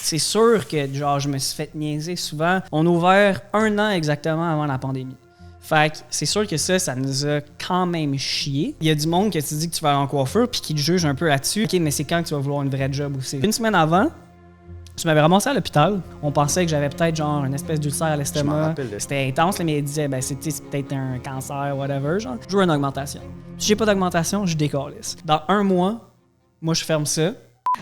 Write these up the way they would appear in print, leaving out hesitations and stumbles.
c'est sûr que genre, je me suis fait niaiser souvent. On a ouvert 1 an exactement avant la pandémie. Fait que c'est sûr que ça nous a quand même chié. Il y a du monde qui te dit que tu vas aller en coiffeur puis qui te juge un peu là-dessus. OK, mais c'est quand que tu vas vouloir une vraie job aussi? 1 semaine avant, je m'avais ramassé à l'hôpital. On pensait que j'avais peut-être genre une espèce d'ulcère à l'estomac. C'était intense, mais ils disaient c'est peut-être un cancer, whatever. Genre. Je veux une augmentation. Si j'ai pas d'augmentation, je décalisse. Dans 1 mois, moi je ferme ça.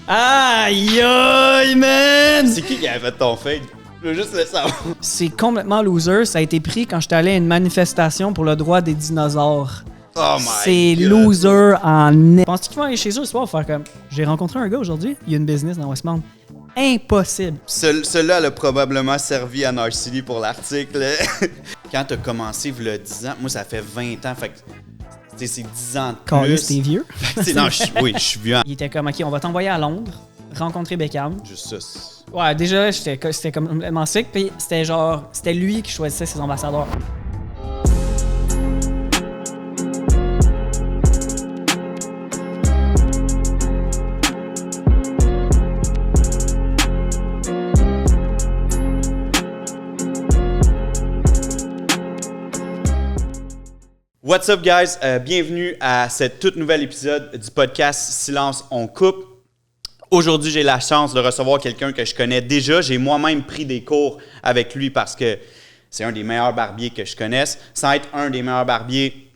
Aïe aïe, man! C'est qui avait fait ton fake? Je veux juste le savoir. C'est complètement loser. Ça a été pris quand j'étais allé à une manifestation pour le droit des dinosaures. Oh my C'est God. loser en... Penses-tu qu'ils vont aller chez eux ce soir faire comme... J'ai rencontré un gars aujourd'hui, il y a une business dans Westmount. Impossible. Celui-là a probablement servi à Narcity pour l'article. Quand t'as commencé, il y a 10 ans, moi ça fait 20 ans, fait que c'est 10 ans de plus. Calais, t'es vieux. Non, oui, je suis vieux. Il était comme, OK, on va t'envoyer à Londres, rencontrer Beckham. Juste ça. Ouais, déjà, c'était complètement sick. Puis c'était lui qui choisissait ses ambassadeurs. What's up, guys? Bienvenue à cet tout nouvel épisode du podcast Silence, on coupe. Aujourd'hui, j'ai la chance de recevoir quelqu'un que je connais déjà. J'ai moi-même pris des cours avec lui parce que c'est un des meilleurs barbiers que je connaisse. Sans être un des meilleurs barbiers,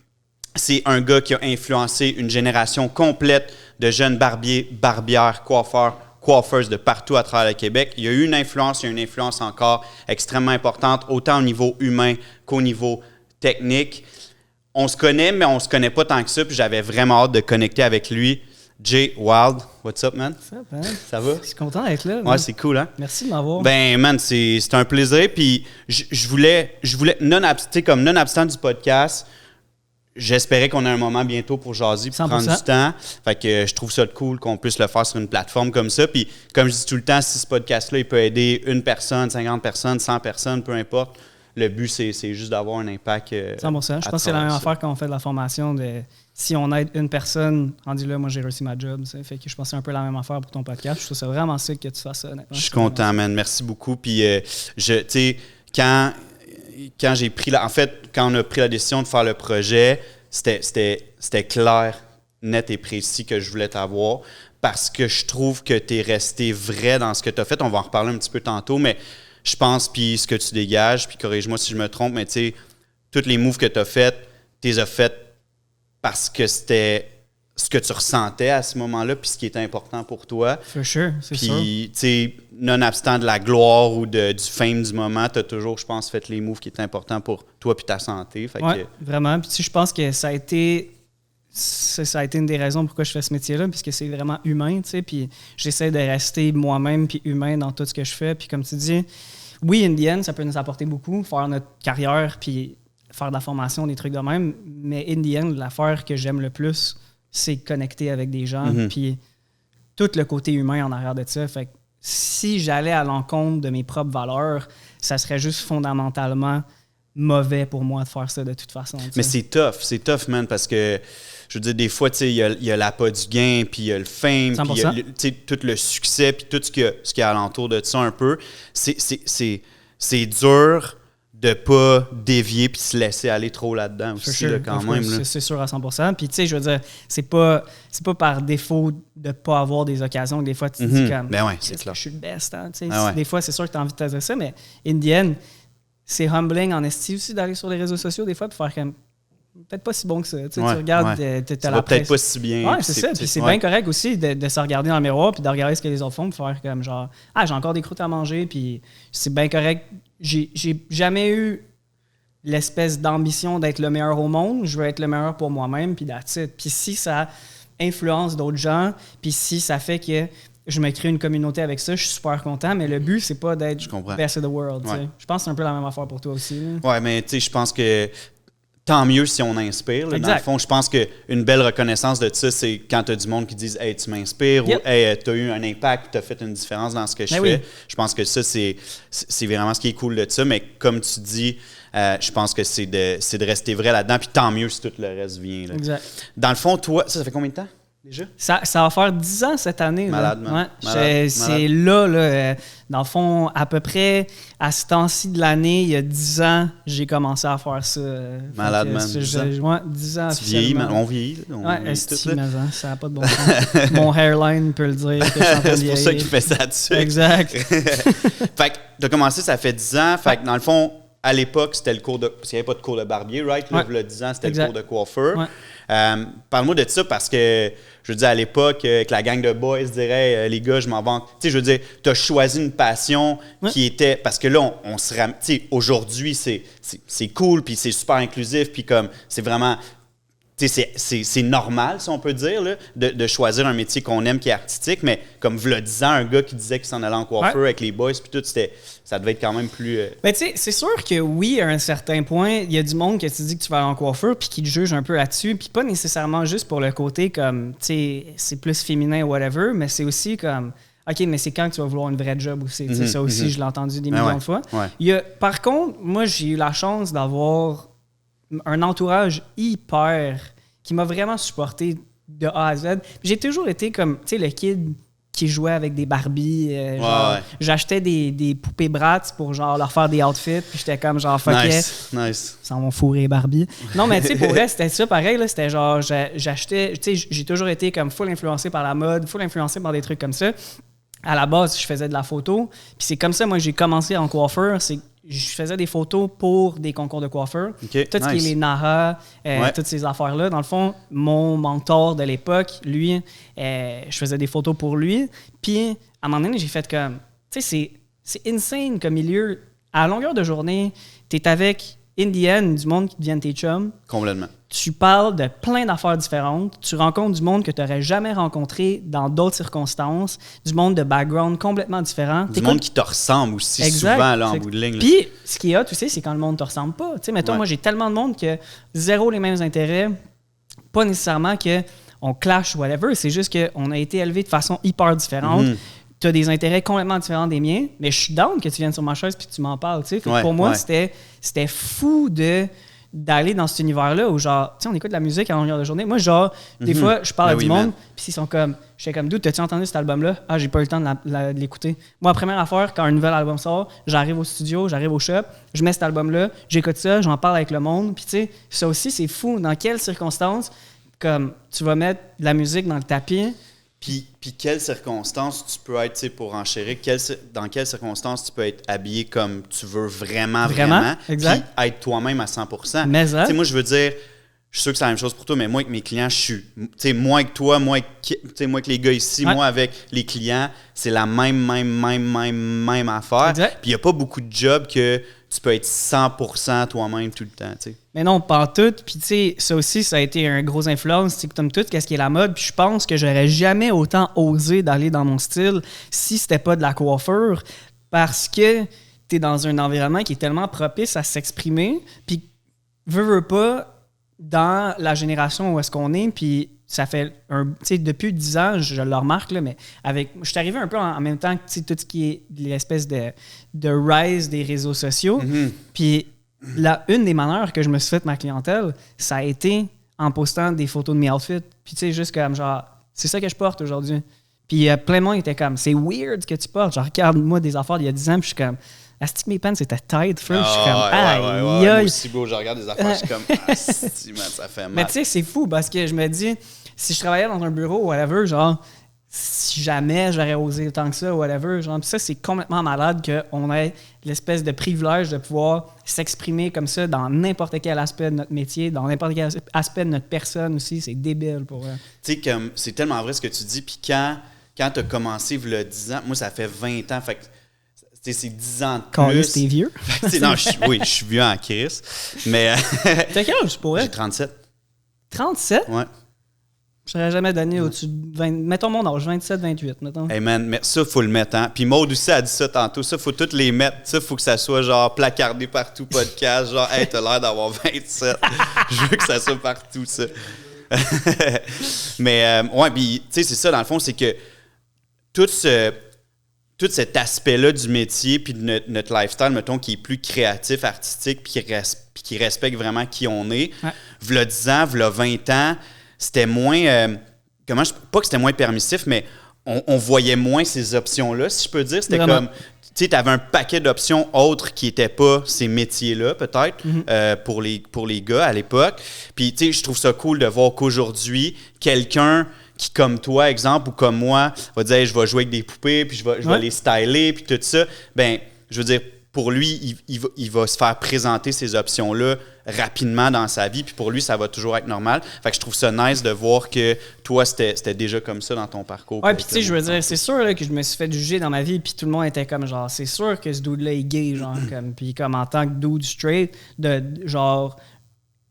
c'est un gars qui a influencé une génération complète de jeunes barbiers, barbières, coiffeurs, coiffeuses de partout à travers le Québec. Il y a eu une influence, il y a une influence encore extrêmement importante, autant au niveau humain qu'au niveau technique. On se connaît, mais on se connaît pas tant que ça, puis j'avais vraiment hâte de connecter avec lui. Jay Wild, what's up, man? What's up, man? Ça va? Je suis content d'être là. Ouais, c'est cool, hein? Merci de m'avoir. Ben, man, c'est un plaisir, puis je voulais comme non-abstant du podcast, j'espérais qu'on ait un moment bientôt pour jaser, pour 100%. prendre du temps. Fait que je trouve ça cool qu'on puisse le faire sur une plateforme comme ça. Puis, comme je dis tout le temps, si ce podcast-là, il peut aider 1 personne, 50 personnes, 100 personnes, peu importe. Le but, c'est juste d'avoir un impact. 100%. Je pense que c'est la même affaire quand on fait de la formation. Si on aide une personne, rendu là, moi j'ai réussi ma job. Fait que je pense que c'est un peu la même affaire pour ton podcast. Je trouve ça vraiment sick que tu fasses ça, honnêtement. Je suis content, man. Merci beaucoup. Puis, tu sais, quand j'ai pris quand on a pris la décision de faire le projet, c'était clair, net et précis que je voulais t'avoir parce que je trouve que tu es resté vrai dans ce que tu as fait. On va en reparler un petit peu tantôt, mais je pense, puis ce que tu dégages, puis corrige-moi si je me trompe, mais tu sais, tous les moves que tu as faits, tu les as faits parce que c'était ce que tu ressentais à ce moment-là, puis ce qui était important pour toi. For sure, c'est sûr. Puis, tu sais, nonobstant de la gloire ou du fame du moment, tu as toujours, je pense, fait les moves qui étaient importants pour toi puis ta santé. Oui, vraiment. Puis tu sais, je pense que ça a été une des raisons pourquoi je fais ce métier-là, puisque c'est vraiment humain, tu sais, puis j'essaie de rester moi-même puis humain dans tout ce que je fais. Puis comme tu dis, oui, in the end, ça peut nous apporter beaucoup, faire notre carrière puis faire de la formation, des trucs de même, mais in the end, l'affaire que j'aime le plus, c'est connecter avec des gens, puis tout le côté humain en arrière de ça. Fait que si j'allais à l'encontre de mes propres valeurs, ça serait juste fondamentalement mauvais pour moi de faire ça de toute façon. Mais c'est tough, man, parce que, je veux dire, des fois, tu sais, il y a l'appât du gain, puis il y a le fame, puis il y a tout le succès, puis tout ce qu'il y a alentour de ça un peu. C'est dur de pas dévier puis se laisser aller trop là-dedans aussi, sure, là, quand même. Là. C'est sûr à 100%. Puis, tu sais, je veux dire, c'est pas par défaut de pas avoir des occasions. Des fois, tu te dis comme, ben ouais, c'est clair. Je suis le best. Hein? Ouais. Des fois, c'est sûr que tu as envie de te dire ça, mais in the end, c'est humbling en esti aussi d'aller sur les réseaux sociaux des fois et faire comme, peut-être pas si bon que ça. Tu regardes, ça va peut-être pas si bien. Ouais, c'est ça. Puis c'est bien correct aussi de se regarder dans le miroir puis de regarder ce que les autres font pour faire comme genre, j'ai encore des croûtes à manger. Puis c'est bien correct. J'ai jamais eu l'espèce d'ambition d'être le meilleur au monde. Je veux être le meilleur pour moi-même, puis that's it. Puis si ça influence d'autres gens, puis si ça fait que je me crée une communauté avec ça, je suis super content, mais le but, c'est pas d'être best of the world. Ouais. Je pense que c'est un peu la même affaire pour toi aussi. Là. Ouais, mais tu sais, je pense que tant mieux si on inspire. Là, dans le fond, je pense qu'une belle reconnaissance de ça, c'est quand tu as du monde qui dit « Hey, tu m'inspires » ou « Hey, tu as eu un impact, tu as fait une différence dans ce que je fais. Oui. » Je pense que ça, c'est vraiment ce qui est cool de ça. Mais comme tu dis, je pense que c'est de rester vrai là-dedans. Puis tant mieux si tout le reste vient. Là. Exact. Dans le fond, toi, ça fait combien de temps? déjà? Ça va faire 10 ans cette année. Malade, là. man. C'est là, dans le fond, à peu près à ce temps-ci de l'année, il y a 10 ans, j'ai commencé à faire ça. Malade, man. 10 ans. Tu vieillis, man. On vieillit. Ça n'a pas de bon sens. Mon hairline peut le dire. Que je suis en train de c'est pour ça qu'il fait ça dessus. Exact. Fait que tu as commencé, ça fait 10 ans. Fait que dans le fond, à l'époque, c'était le cours de... Parce qu'il n'y avait pas de cours de barbier, right? Là, il y a 10 ans, c'était le cours de coiffeur. Ouais. Parle-moi de ça parce que, je veux dire, à l'époque, que la gang de boys dirait, les gars, je m'en vante. Tu sais, je veux dire, tu as choisi une passion qui était... Parce que là, on se ramène... Tu sais, aujourd'hui, c'est cool, puis c'est super inclusif, puis comme, c'est vraiment... C'est normal, si on peut dire, là, de choisir un métier qu'on aime qui est artistique, mais comme v'là 10 ans, un gars qui disait qu'il s'en allait en coiffeur avec les boys, puis tout, ça devait être quand même plus... Ben, tu sais, c'est sûr que oui, à un certain point, il y a du monde que tu dis que tu vas aller en coiffeur, puis qui te juge un peu là-dessus, puis pas nécessairement juste pour le côté comme, tu sais, c'est plus féminin ou whatever, mais c'est aussi comme... OK, mais c'est quand que tu vas vouloir une vraie job aussi. Ça aussi, je l'ai entendu des millions de fois. Ouais. Par contre, moi, j'ai eu la chance d'avoir un entourage qui m'a vraiment supporté de A à Z. J'ai toujours été comme, tu sais, le kid qui jouait avec des Barbies. J'achetais des poupées Bratz pour genre leur faire des outfits, puis j'étais comme genre fuck nice. Sans mon fourré Barbie. Non, mais tu sais, pour vrai, c'était ça pareil, là, c'était genre, j'achetais, tu sais, j'ai toujours été comme full influencé par la mode, full influencé par des trucs comme ça. À la base, je faisais de la photo, puis c'est comme ça, moi, j'ai commencé en coiffeur, je faisais des photos pour des concours de coiffeurs. Okay, tout ce qui est les NARA, toutes ces affaires-là. Dans le fond, mon mentor de l'époque, lui, je faisais des photos pour lui. Puis, à un moment donné, j'ai fait comme... Tu sais, c'est insane comme milieu. À longueur de journée, t'es avec, in the end, du monde qui deviennent tes chums. Complètement. Tu parles de plein d'affaires différentes. Tu rencontres du monde que tu n'aurais jamais rencontré dans d'autres circonstances. Du monde de background complètement différent. Du monde qui te ressemble aussi souvent là, en bout de ligne. Puis, ce qui est hot aussi, c'est quand le monde ne te ressemble pas. Tu sais, mettons, moi, j'ai tellement de monde que zéro les mêmes intérêts. Pas nécessairement qu'on clash ou whatever. C'est juste qu'on a été élevés de façon hyper différente. Tu as des intérêts complètement différents des miens. Mais je suis down que tu viennes sur ma chaise et que tu m'en parles. Tu sais. Pour moi, c'était fou d'aller dans cet univers-là où, genre, tu sais, on écoute de la musique à longueur de journée. Moi, genre, des fois, je parle à du monde, puis ils sont comme, j'étais comme, dude, t'as-tu entendu cet album-là? Ah, j'ai pas eu le temps de l'écouter. Moi, la première affaire, quand un nouvel album sort, j'arrive au studio, j'arrive au shop, je mets cet album-là, j'écoute ça, j'en parle avec le monde, puis tu sais, ça aussi, c'est fou. Dans quelles circonstances, comme, tu vas mettre de la musique dans le tapis? Puis quelles circonstances tu peux être, tu sais, pour enchérir, dans quelles circonstances tu peux être habillé comme tu veux vraiment, exact. Puis être toi-même à 100%. Mais tu sais, moi, je veux dire, je suis sûr que c'est la même chose pour toi, mais moi, avec mes clients, je suis, tu sais, moi avec toi, moi avec les gars ici, moi avec les clients, c'est la même affaire. Exact. Puis il n'y a pas beaucoup de jobs que tu peux être 100% toi-même tout le temps, tu sais. Mais non, pas tout. Puis tu sais, ça aussi, ça a été un gros influence. Tu sais, comme tout, qu'est-ce qui est la mode. Puis je pense que j'aurais jamais autant osé d'aller dans mon style si c'était pas de la coiffure, parce que tu es dans un environnement qui est tellement propice à s'exprimer. Puis veux pas, dans la génération où est-ce qu'on est, puis ça fait tu sais, depuis 10 ans, je le remarque, là, mais je suis arrivé un peu en même temps que, tu sais, tout ce qui est l'espèce de rise des réseaux sociaux. Puis une des manières que je me suis fait ma clientèle, ça a été en postant des photos de mes outfits. Puis tu sais, juste comme genre, c'est ça que je porte aujourd'hui. Puis plein de monde était comme, c'est weird ce que tu portes. Genre, regarde-moi des affaires d'il y a 10 ans, puis je suis comme, asti que mes pants c'était tight, frère. Je suis comme, aïe. Moi aussi, beau, je regarde des affaires, je suis comme, asti, man, ça fait mal. Mais tu sais, c'est fou parce que je me dis, si je travaillais dans un bureau ou whatever, genre, si jamais j'aurais osé autant que ça, whatever, genre, pis ça, c'est complètement malade qu'on ait l'espèce de privilège de pouvoir s'exprimer comme ça dans n'importe quel aspect de notre métier, dans n'importe quel aspect de notre personne aussi. C'est débile pour eux. Tu sais, comme, c'est tellement vrai ce que tu dis, puis quand tu as commencé, il y a 10 ans, moi, ça fait 20 ans, fait que c'est 10 ans de plus. Quand t'es vieux? Non, je suis vieux en crise, mais... T'as quel âge pour elle? J'ai 37. 37? Ouais. Je n'aurais jamais donné au-dessus de 20... Mettons mon âge, 27, 28, mettons. Hey man, mais ça, il faut le mettre, hein. Puis Maud aussi a dit ça tantôt. Ça, il faut toutes les mettre. Ça, il faut que ça soit genre placardé partout, podcast. Genre, hey, t'as l'air d'avoir 27. Je veux que ça soit partout, ça. Mais, ouais, puis, tu sais, c'est ça, dans le fond, c'est que tout cet aspect-là du métier puis de notre lifestyle, mettons, qui est plus créatif, artistique, puis qui respecte vraiment qui on est, v'là 10 ans, v'là 20 ans, c'était moins... pas que c'était moins permissif, mais on voyait moins ces options-là, si je peux dire. C'était Vraiment. comme, tu sais, tu avais un paquet d'options autres qui n'étaient pas ces métiers-là, peut-être, pour les gars à l'époque. Puis, tu sais, je trouve ça cool de voir qu'aujourd'hui, quelqu'un qui, comme toi, exemple, ou comme moi, va dire, hey, je vais jouer avec des poupées, puis je vais les styler, puis tout ça. Ben, je veux dire, pour lui, il va se faire présenter ces options-là rapidement dans sa vie, puis pour lui, ça va toujours être normal. Fait que je trouve ça nice de voir que toi, c'était déjà comme ça dans ton parcours. Ouais, puis tu sais, je veux dire, c'est sûr là, que je me suis fait juger dans ma vie, puis tout le monde était comme genre, c'est sûr que ce dude-là est gay, genre, comme, puis comme en tant que dude straight, de genre,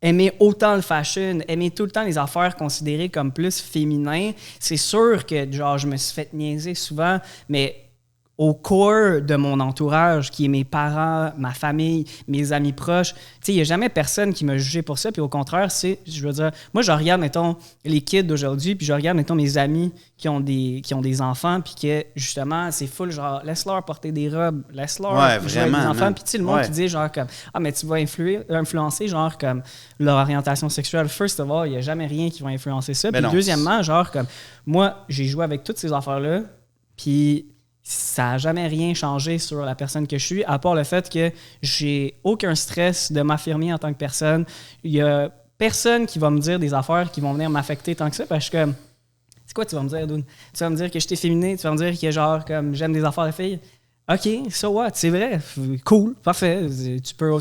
aimer autant le fashion, aimer tout le temps les affaires considérées comme plus féminin, c'est sûr que genre, je me suis fait niaiser souvent, mais au corps de mon entourage, qui est mes parents, ma famille, mes amis proches, tu sais, il n'y a jamais personne qui m'a jugé pour ça. Puis au contraire, je veux dire, moi, je regarde, mettons, les kids d'aujourd'hui, puis je regarde, mettons, mes amis qui ont des enfants, puis que, justement, c'est full, genre, laisse-leur porter des robes, laisse-leur jouer avec des enfants. Puis tu sais, le monde qui dit, genre, comme, ah, mais tu vas influencer, genre, comme, leur orientation sexuelle. First of all, il n'y a jamais rien qui va influencer ça. Puis deuxièmement, genre, comme, moi, j'ai joué avec toutes ces affaires-là, puis ça n'a jamais rien changé sur la personne que je suis, à part le fait que j'ai aucun stress de m'affirmer en tant que personne. Il y a personne qui va me dire des affaires qui vont venir m'affecter tant que ça, parce que c'est quoi tu vas me dire, dude? Tu vas me dire que je suis efféminé, tu vas me dire que genre comme j'aime des affaires de filles. OK, so what? C'est vrai. Cool, parfait. Tu peux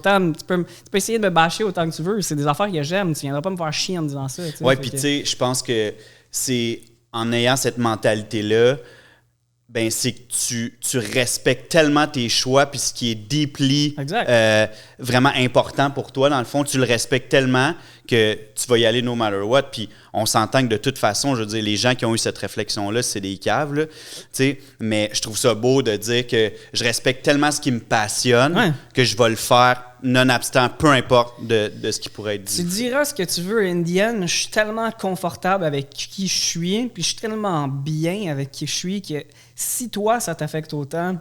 essayer de me bâcher autant que tu veux. C'est des affaires que j'aime. Tu viendras pas me faire chier en me disant ça. Oui, puis tu sais, je pense que c'est en ayant cette mentalité-là, ben c'est que tu respectes tellement tes choix, puis ce qui est deeply vraiment important pour toi, dans le fond, tu le respectes tellement que tu vas y aller no matter what. Puis on s'entend que de toute façon, je veux dire, les gens qui ont eu cette réflexion-là, c'est des caves, là, tu sais. Mais je trouve ça beau de dire que je respecte tellement ce qui me passionne que je vais le faire nonobstant, peu importe de ce qui pourrait être dit. Tu diras ce que tu veux, Indienne. Je suis tellement confortable avec qui je suis, puis je suis tellement bien avec qui je suis que si toi, ça t'affecte autant,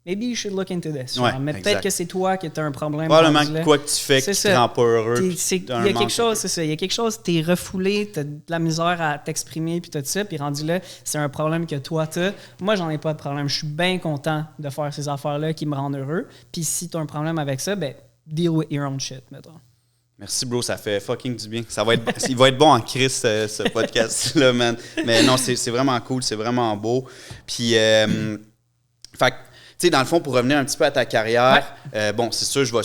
maybe you should look into this. Mais peut-être que c'est toi qui as un problème. Probablement quoi que tu fais qui te rend pas heureux. Il y a quelque chose, c'est ça. Il y a quelque chose, t'es refoulé, t'as de la misère à t'exprimer, puis tout ça, puis rendu là, c'est un problème que toi t'as. Moi, j'en ai pas de problème. Je suis bien content de faire ces affaires-là qui me rendent heureux. Puis si t'as un problème avec ça, ben deal with your own shit, mettons. Merci, bro. Ça fait fucking du bien. Il va être bon en crise, ce podcast-là, man. Mais non, c'est vraiment cool. C'est vraiment beau. Puis, fait tu sais, dans le fond, pour revenir un petit peu à ta carrière, bon, c'est sûr, je vais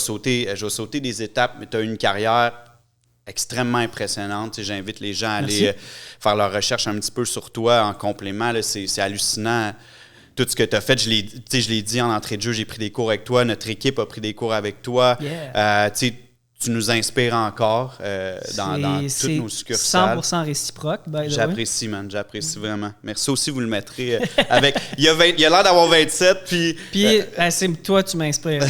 sauter des étapes, mais tu as eu une carrière extrêmement impressionnante. Tu sais, j'invite les gens à aller faire leur recherche un petit peu sur toi en complément. Là, c'est hallucinant. Tout ce que tu as fait, je l'ai dit en entrée de jeu, j'ai pris des cours avec toi, notre équipe a pris des cours avec toi. Tu nous inspires encore dans toutes nos succursales. 100% réciproque. J'apprécie, man. J'apprécie vraiment. Merci aussi, vous le mettrez avec... Il a l'air d'avoir 27, puis... c'est toi, tu m'inspires.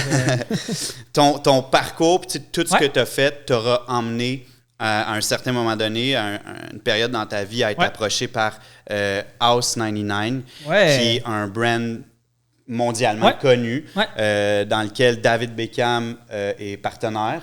ton parcours, puis tout ce que tu as fait t'aura emmené à un certain moment donné, à une période dans ta vie, à être approché par House 99, qui est un brand mondialement connu, dans lequel David Beckham est partenaire.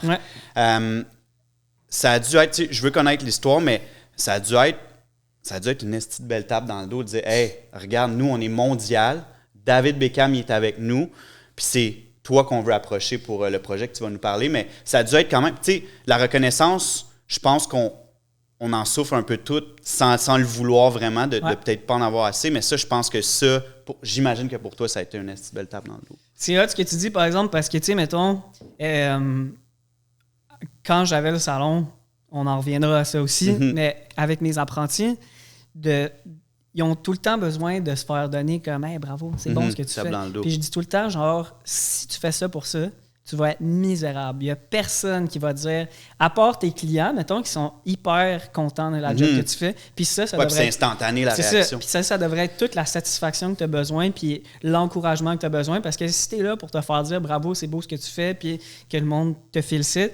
Ça a dû être, je veux connaître l'histoire, mais ça a dû être une petite belle tape dans le dos de dire « Hey, regarde, nous, on est mondial, David Beckham, il est avec nous, puis c'est toi qu'on veut approcher pour le projet que tu vas nous parler. » Mais ça a dû être quand même, tu sais, la reconnaissance, je pense qu'on en souffre un peu tout sans le vouloir vraiment, de peut-être pas en avoir assez, mais ça, je pense que ça, j'imagine que pour toi, ça a été une petite belle tape dans le dos. C'est hot ce que tu dis, par exemple, parce que, tu sais, mettons, quand j'avais le salon, on en reviendra à ça aussi, mais avec mes apprentis, ils ont tout le temps besoin de se faire donner comme « Hey, bravo, c'est bon ce que tu fais. » Puis je dis tout le temps, genre, si tu fais ça pour ça, tu vas être misérable. Il n'y a personne qui va dire, à part tes clients, mettons, qui sont hyper contents de la job que tu fais. Puis ça devrait c'est instantané, la réaction. Puis ça devrait être toute la satisfaction que tu as besoin, puis l'encouragement que tu as besoin. Parce que si tu es là pour te faire dire bravo, c'est beau ce que tu fais, puis que le monde te félicite,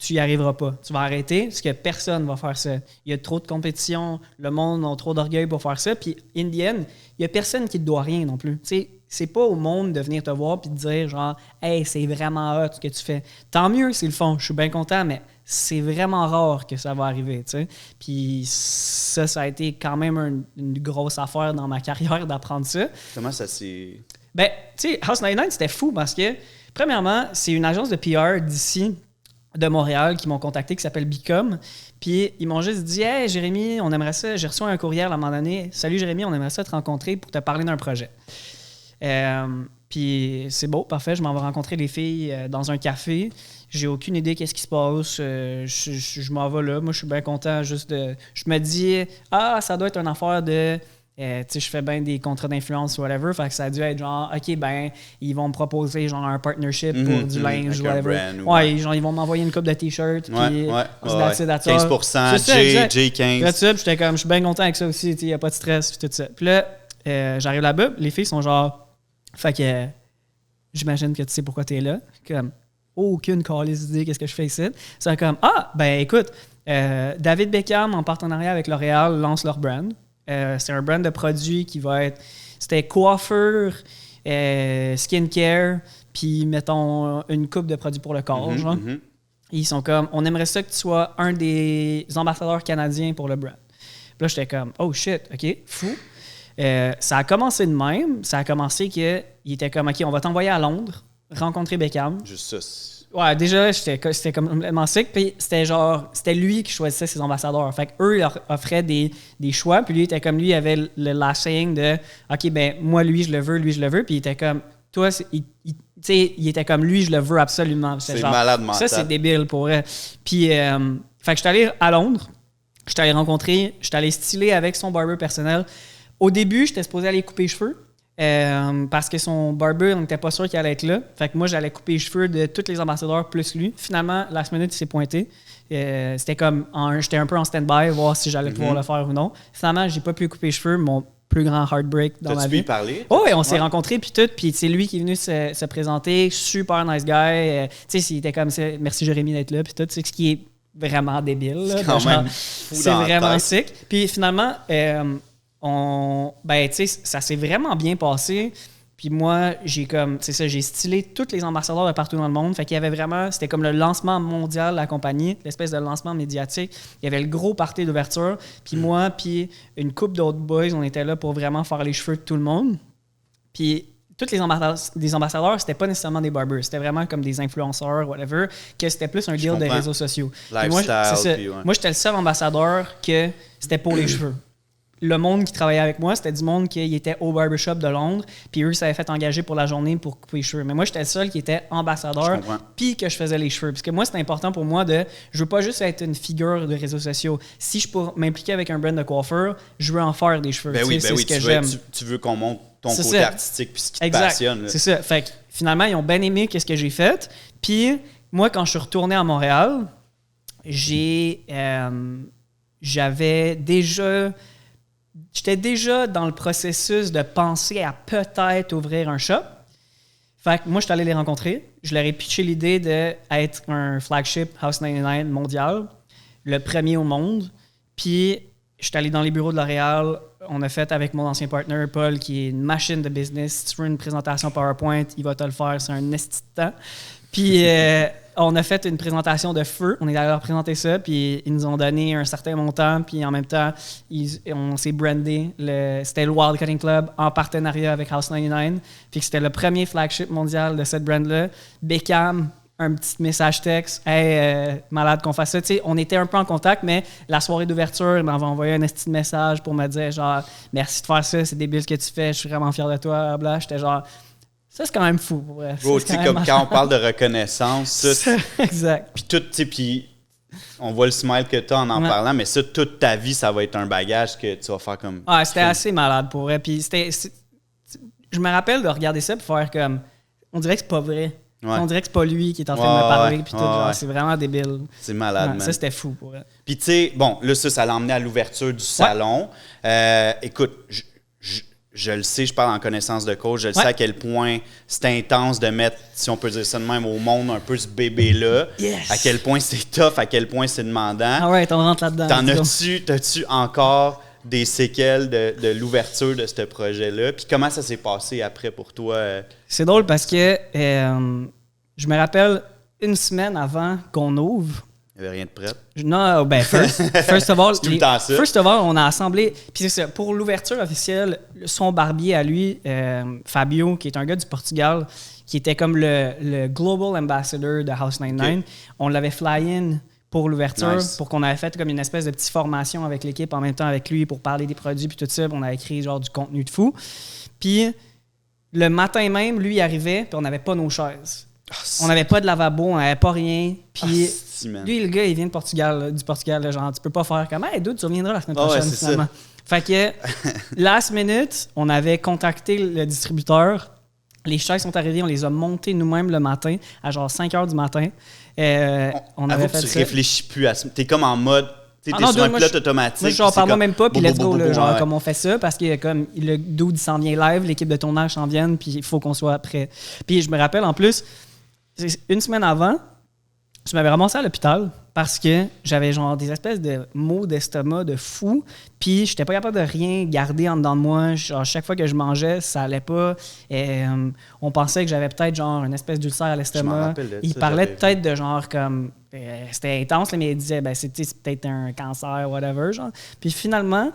tu y arriveras pas. Tu vas arrêter parce que personne va faire ça. Il y a trop de compétition, le monde a trop d'orgueil pour faire ça. Puis, in the end, il y a personne qui te doit rien non plus. Tu sais, c'est pas au monde de venir te voir et te dire genre « Hey, c'est vraiment hot ce que tu fais. » Tant mieux, c'est le fond. Je suis bien content, mais c'est vraiment rare que ça va arriver, tu sais. Puis ça a été quand même une grosse affaire dans ma carrière d'apprendre ça. Comment ça s'est... Ben, tu sais, House 99, c'était fou parce que, premièrement, c'est une agence de PR d'ici, de Montréal, qui m'ont contacté, qui s'appelle Bicom. Puis ils m'ont juste dit « Hey, Jérémy, on aimerait ça. » J'ai reçu un courriel à un moment donné. « Salut, Jérémy, on aimerait ça te rencontrer pour te parler d'un projet. » Puis c'est beau, parfait. Je m'en vais rencontrer les filles dans un café. J'ai aucune idée qu'est-ce qui se passe. Je m'en vais là. Moi, je suis bien content juste de... Je me dis « Ah, ça doit être une affaire de... » tu sais, je fais bien des contrats d'influence ou whatever. Fait que ça a dû être genre, OK, ben, ils vont me proposer genre un partnership pour du linge ou whatever. Ouais, genre, ils vont m'envoyer une coupe de t-shirts. Puis, that's it, 15%, J15. Là, j'étais comme, je suis bien content avec ça aussi. Il n'y a pas de stress, tout ça. Puis là, j'arrive là-bas, les filles sont genre, fait que j'imagine que tu sais pourquoi tu es là. Comme, aucune calice d'idée, qu'est-ce que je fais ici. C'est comme, ah, ben écoute, David Beckham, en partenariat avec L'Oréal, lance leur brand. C'est un brand de produits qui va être... C'était coiffure, skincare, puis mettons une coupe de produits pour le corps. Genre. Ils sont comme, on aimerait ça que tu sois un des ambassadeurs canadiens pour le brand. Puis là, j'étais comme, oh shit, OK, fou. Ça a commencé de même. Ça a commencé qu'il était comme, OK, on va t'envoyer à Londres, rencontrer Beckham. Juste ça. Ouais, déjà, c'était complètement sick. Puis c'était lui qui choisissait ses ambassadeurs. Fait qu'eux, ils leur offraient des choix. Puis lui, il avait le last saying de OK, ben moi, lui, je le veux, lui, je le veux. Puis il était comme, toi, il était comme lui, je le veux absolument. C'est genre, malade mental. Ça, c'est débile pour vrai. Puis, fait que j'étais allé à Londres. J'étais allé rencontrer, j'étais allé styler avec son barber personnel. Au début, j'étais supposé aller couper les cheveux. Parce que son barber, on n'était pas sûr qu'il allait être là. Fait que moi, j'allais couper les cheveux de tous les ambassadeurs plus lui. Finalement, last minute, il s'est pointé. C'était comme, j'étais un peu en stand-by, voir si j'allais pouvoir le faire ou non. Finalement, j'ai pas pu couper les cheveux, mon plus grand heartbreak dans ma vie. T'as-tu pu y parler? Oh, et on s'est rencontrés, puis tout. Puis c'est lui qui est venu se présenter. Super nice guy. Tu sais, il était comme ça. Merci Jérémy d'être là, puis tout. C'est ce qui est vraiment débile. Là, c'est quand même fou. C'est vraiment sick. Puis finalement, ben, tu sais, ça s'est vraiment bien passé. Puis moi, j'ai stylé tous les ambassadeurs de partout dans le monde. Fait qu'il y avait vraiment, c'était comme le lancement mondial de la compagnie, l'espèce de lancement médiatique. Il y avait le gros party d'ouverture. Puis moi, puis une couple d'autres boys, on était là pour vraiment faire les cheveux de tout le monde. Puis tous les ambassadeurs, c'était pas nécessairement des barbers. C'était vraiment comme des influenceurs, whatever, que c'était plus un deal de réseaux sociaux. Lifestyle. Moi, j'étais le seul ambassadeur que c'était pour les cheveux. Le monde qui travaillait avec moi, c'était du monde qui était au barbershop de Londres, puis eux, ça avait fait engager pour la journée pour couper les cheveux. Mais moi, j'étais le seul qui était ambassadeur, puis que je faisais les cheveux. Parce que moi, c'est important pour moi je veux pas juste être une figure de réseaux sociaux. Si je peux m'impliquer avec un brand de coiffeur, je veux en faire des cheveux. Ben oui, c'est ce que j'aime. Tu veux qu'on monte ton côté artistique puis ce qui te passionne. Là. C'est ça. Fait que finalement, ils ont bien aimé ce que j'ai fait. Puis moi, quand je suis retourné à Montréal, j'étais déjà dans le processus de penser à peut-être ouvrir un shop. Fait que moi, je suis allé les rencontrer. Je leur ai pitché l'idée d'être un flagship House 99 mondial, le premier au monde. Puis, je suis allé dans les bureaux de L'Oréal. On a fait avec mon ancien partner, Paul, qui est une machine de business. Si tu veux une présentation PowerPoint, il va te le faire. C'est un esti de temps. Puis, on a fait une présentation de feu. On est allé leur présenter ça, puis ils nous ont donné un certain montant, puis en même temps, on s'est brandé. C'était le Wild Cutting Club en partenariat avec House 99. Puis c'était le premier flagship mondial de cette brand-là. Beckham, un petit message texte. « Hey, malade qu'on fasse ça. » Tu sais, on était un peu en contact, mais la soirée d'ouverture, il m'avait envoyé un petit message pour me dire genre « Merci de faire ça, c'est débile ce que tu fais, je suis vraiment fier de toi. » J'étais genre... Ça, c'est quand même fou. Bro, tu sais, comme quand on parle de reconnaissance, ça, exact. Puis tout, tu sais, puis on voit le smile que tu as en parlant, mais ça, toute ta vie, ça va être un bagage que tu vas faire comme... Ah, c'était assez malade pour vrai. Puis je me rappelle de regarder ça et faire comme... On dirait que c'est pas vrai. Ouais. On dirait que c'est pas lui qui est en train de me parler. Puis tout, genre, c'est vraiment débile. C'est malade, man. Ça, c'était fou pour vrai. Puis tu sais, bon, là, ça l'a emmené à l'ouverture du salon. Écoute, je le sais, je parle en connaissance de cause, je le sais à quel point c'est intense de mettre, si on peut dire ça de même, au monde un peu ce bébé-là. Yes. À quel point c'est tough, à quel point c'est demandant. Ah ouais, on rentre là-dedans. T'as-tu encore des séquelles de l'ouverture de ce projet-là? Puis comment ça s'est passé après pour toi? C'est drôle parce que je me rappelle une semaine avant qu'on ouvre. Il n'y avait rien de prêt? Non, ben, first of all, c'est tout le temps ça. First of all, on a assemblé. Puis c'est ça, pour l'ouverture officielle, son barbier à lui, Fabio, qui est un gars du Portugal, qui était comme le Global Ambassador de House 99, okay. On l'avait fly-in pour l'ouverture, pour qu'on avait fait comme une espèce de petite formation avec l'équipe en même temps avec lui pour parler des produits puis tout ça. On avait créé genre du contenu de fou. Puis le matin même, lui, il arrivait, puis on n'avait pas nos chaises. On n'avait pas de lavabo, on n'avait pas rien. Puis lui, le gars, il vient de Portugal, là, du Portugal. Là, genre, tu peux pas faire comme « Hey, dude, tu reviendras la semaine prochaine, finalement. » Fait que, last minute, on avait contacté le distributeur. Les chaises sont arrivées, on les a montées nous-mêmes le matin, à genre 5 h du matin. On avait fait tu ça. Réfléchis plus à ça. T'es comme en mode... T'es sur un pilote automatique. Moi, genre, parle-moi même pas, puis let's go, genre, comme on fait ça, parce que comme le dude s'en vient live, l'équipe de tournage s'en vient, puis il faut qu'on soit prêt. Puis je me rappelle, en plus, une semaine avant, je m'avais ramassé à l'hôpital parce que j'avais genre des espèces de maux d'estomac de fou, puis j'étais pas capable de rien garder en dedans de moi. Genre, chaque fois que je mangeais, ça allait pas. On pensait que j'avais peut-être genre une espèce d'ulcère à l'estomac. Il parlait peut-être de genre comme... c'était intense, mais il disait c'est peut-être un cancer, whatever. Genre. Puis finalement,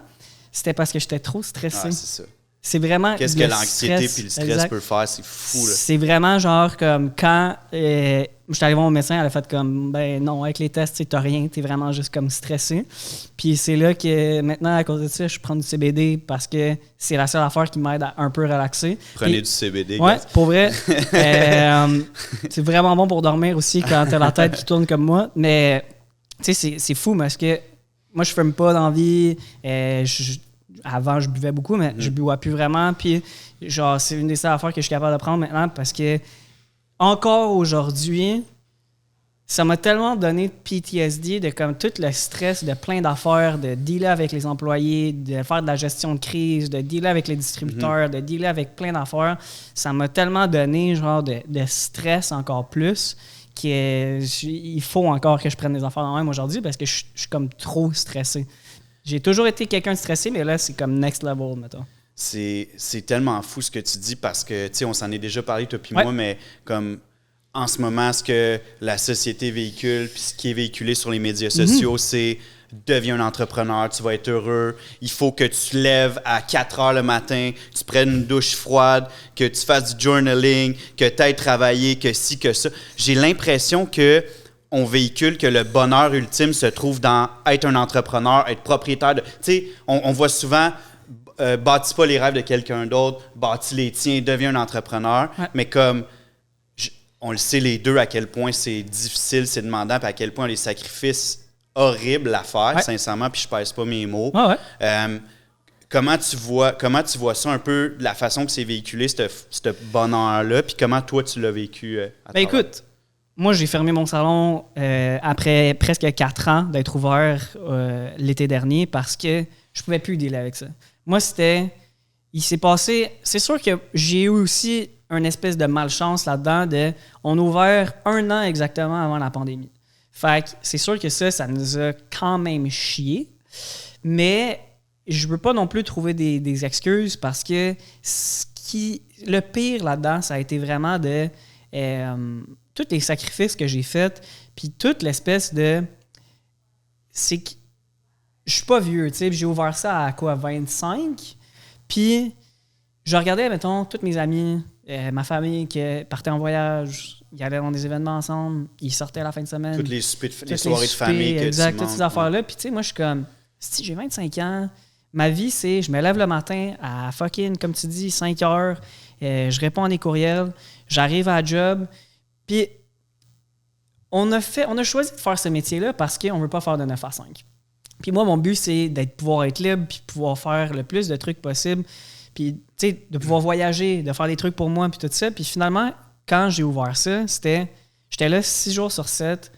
c'était parce que j'étais trop stressé. Ah, c'est ça. C'est vraiment. Qu'est-ce que l'anxiété puis le stress peut faire? C'est fou, là. C'est vraiment genre comme quand je suis arrivé au médecin, elle a fait comme ben non, avec les tests, t'as rien, t'es vraiment juste comme stressé. Puis c'est là que maintenant, à cause de ça, je prends du CBD parce que c'est la seule affaire qui m'aide à un peu relaxer. Prenez du CBD. Ouais, pour vrai. C'est vraiment bon pour dormir aussi quand t'as la tête qui tourne comme moi. Mais tu sais, c'est fou parce que moi, je fume pas dans la vie. Avant, je buvais beaucoup, mais je bois plus vraiment. Puis, genre, c'est une des seules affaires que je suis capable de prendre maintenant parce que, encore aujourd'hui, ça m'a tellement donné de PTSD, de comme tout le stress de plein d'affaires, de dealer avec les employés, de faire de la gestion de crise, de dealer avec les distributeurs, de dealer avec plein d'affaires. Ça m'a tellement donné, genre, de stress encore plus qu'il faut encore que je prenne des affaires dans même aujourd'hui parce que je suis comme trop stressé. J'ai toujours été quelqu'un de stressé, mais là, c'est comme next level, mettons. C'est tellement fou ce que tu dis parce que, tu sais, on s'en est déjà parlé, toi puis moi, mais comme en ce moment, ce que la société véhicule puis ce qui est véhiculé sur les médias sociaux, c'est deviens un entrepreneur, tu vas être heureux, il faut que tu te lèves à 4 heures le matin, tu prennes une douche froide, que tu fasses du journaling, que tu ailles travailler, que ci, que ça. J'ai l'impression que on véhicule que le bonheur ultime se trouve dans être un entrepreneur, être propriétaire de... Tu sais, on voit souvent bâtis pas les rêves de quelqu'un d'autre, bâtis les tiens, deviens un entrepreneur. Ouais. Mais comme on le sait les deux à quel point c'est difficile, c'est demandant, puis à quel point les sacrifices horribles à faire, sincèrement, puis je pèse pas mes mots. Comment tu vois ça un peu, la façon que c'est véhiculé, ce bonheur-là, puis comment toi tu l'as vécu écoute, moi, j'ai fermé mon salon après presque 4 ans d'être ouvert l'été dernier parce que je pouvais plus dealer avec ça. Moi, il s'est passé... C'est sûr que j'ai eu aussi une espèce de malchance là-dedans on a ouvert 1 an exactement avant la pandémie. Fait que c'est sûr que ça nous a quand même chié. Mais je veux pas non plus trouver des excuses parce que le pire là-dedans, ça a été vraiment tous les sacrifices que j'ai faits, puis toute l'espèce de... C'est que je suis pas vieux, tu sais, j'ai ouvert ça à quoi, 25? Puis je regardais, mettons, tous mes amis, ma famille qui partait en voyage, ils allaient dans des événements ensemble, ils sortaient à la fin de semaine. Toutes les soirées de famille. Exact, toutes ces affaires-là. Puis tu sais, moi, je suis comme, si j'ai 25 ans, ma vie, c'est, je me lève le matin à fucking, comme tu dis, 5 heures, je réponds à des courriels, j'arrive à la job. Puis, on a choisi de faire ce métier-là parce qu'on ne veut pas faire de 9 à 5. Puis moi, mon but, c'est pouvoir être libre puis pouvoir faire le plus de trucs possible. Puis, tu sais, de pouvoir voyager, de faire des trucs pour moi puis tout ça. Puis finalement, quand j'ai ouvert ça, j'étais là 6 jours sur 7.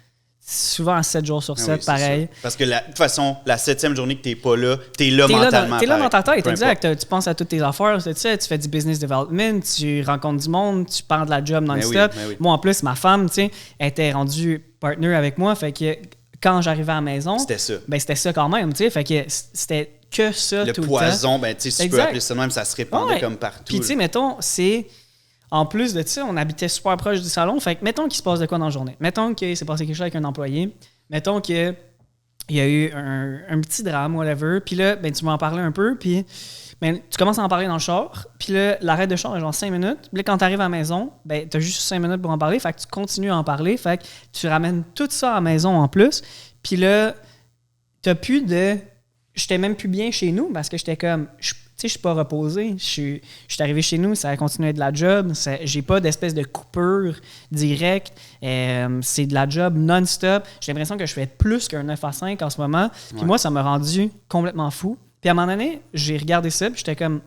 souvent à 7 jours sur 7, oui, pareil. Parce que de toute façon, la 7e journée que t'es pas là, t'es là mentalement. T'es là dans ta tête, peu exact. importe. Tu penses à toutes tes affaires, tu fais du business development, tu rencontres du monde, tu parles de la job non-stop. Mais oui. Moi, en plus, ma femme, tu sais, elle était rendue partner avec moi, fait que quand j'arrivais à la maison, c'était ça quand même, tu sais, fait que c'était que ça tout le temps. Le poison, ben, tu sais, si tu peux appeler ça de même, ça se répandait comme partout. Puis, tu sais, mettons, en plus de ça, on habitait super proche du salon. Fait que, mettons qu'il se passe de quoi dans la journée. Mettons qu'il s'est passé quelque chose avec un employé. Mettons qu'il y a eu un petit drame, whatever. Puis là, ben, tu m'en parlais un peu. Puis ben, tu commences à en parler dans le char. Puis là, l'arrêt de char est genre 5 minutes. Puis là, quand tu arrives à la maison, ben, tu as juste 5 minutes pour en parler. Fait que tu continues à en parler. Fait que tu ramènes tout ça à la maison en plus. Puis là, tu n'as plus de. J'étais même plus bien chez nous parce que j'étais comme. Tu sais, je suis pas reposé. Je suis arrivé chez nous, ça a continué de la job. J'ai pas d'espèce de coupure directe. C'est de la job non-stop. J'ai l'impression que je fais plus qu'un 9 à 5 en ce moment. Puis moi, ça m'a rendu complètement fou. Puis à un moment donné, j'ai regardé ça, puis j'étais comme...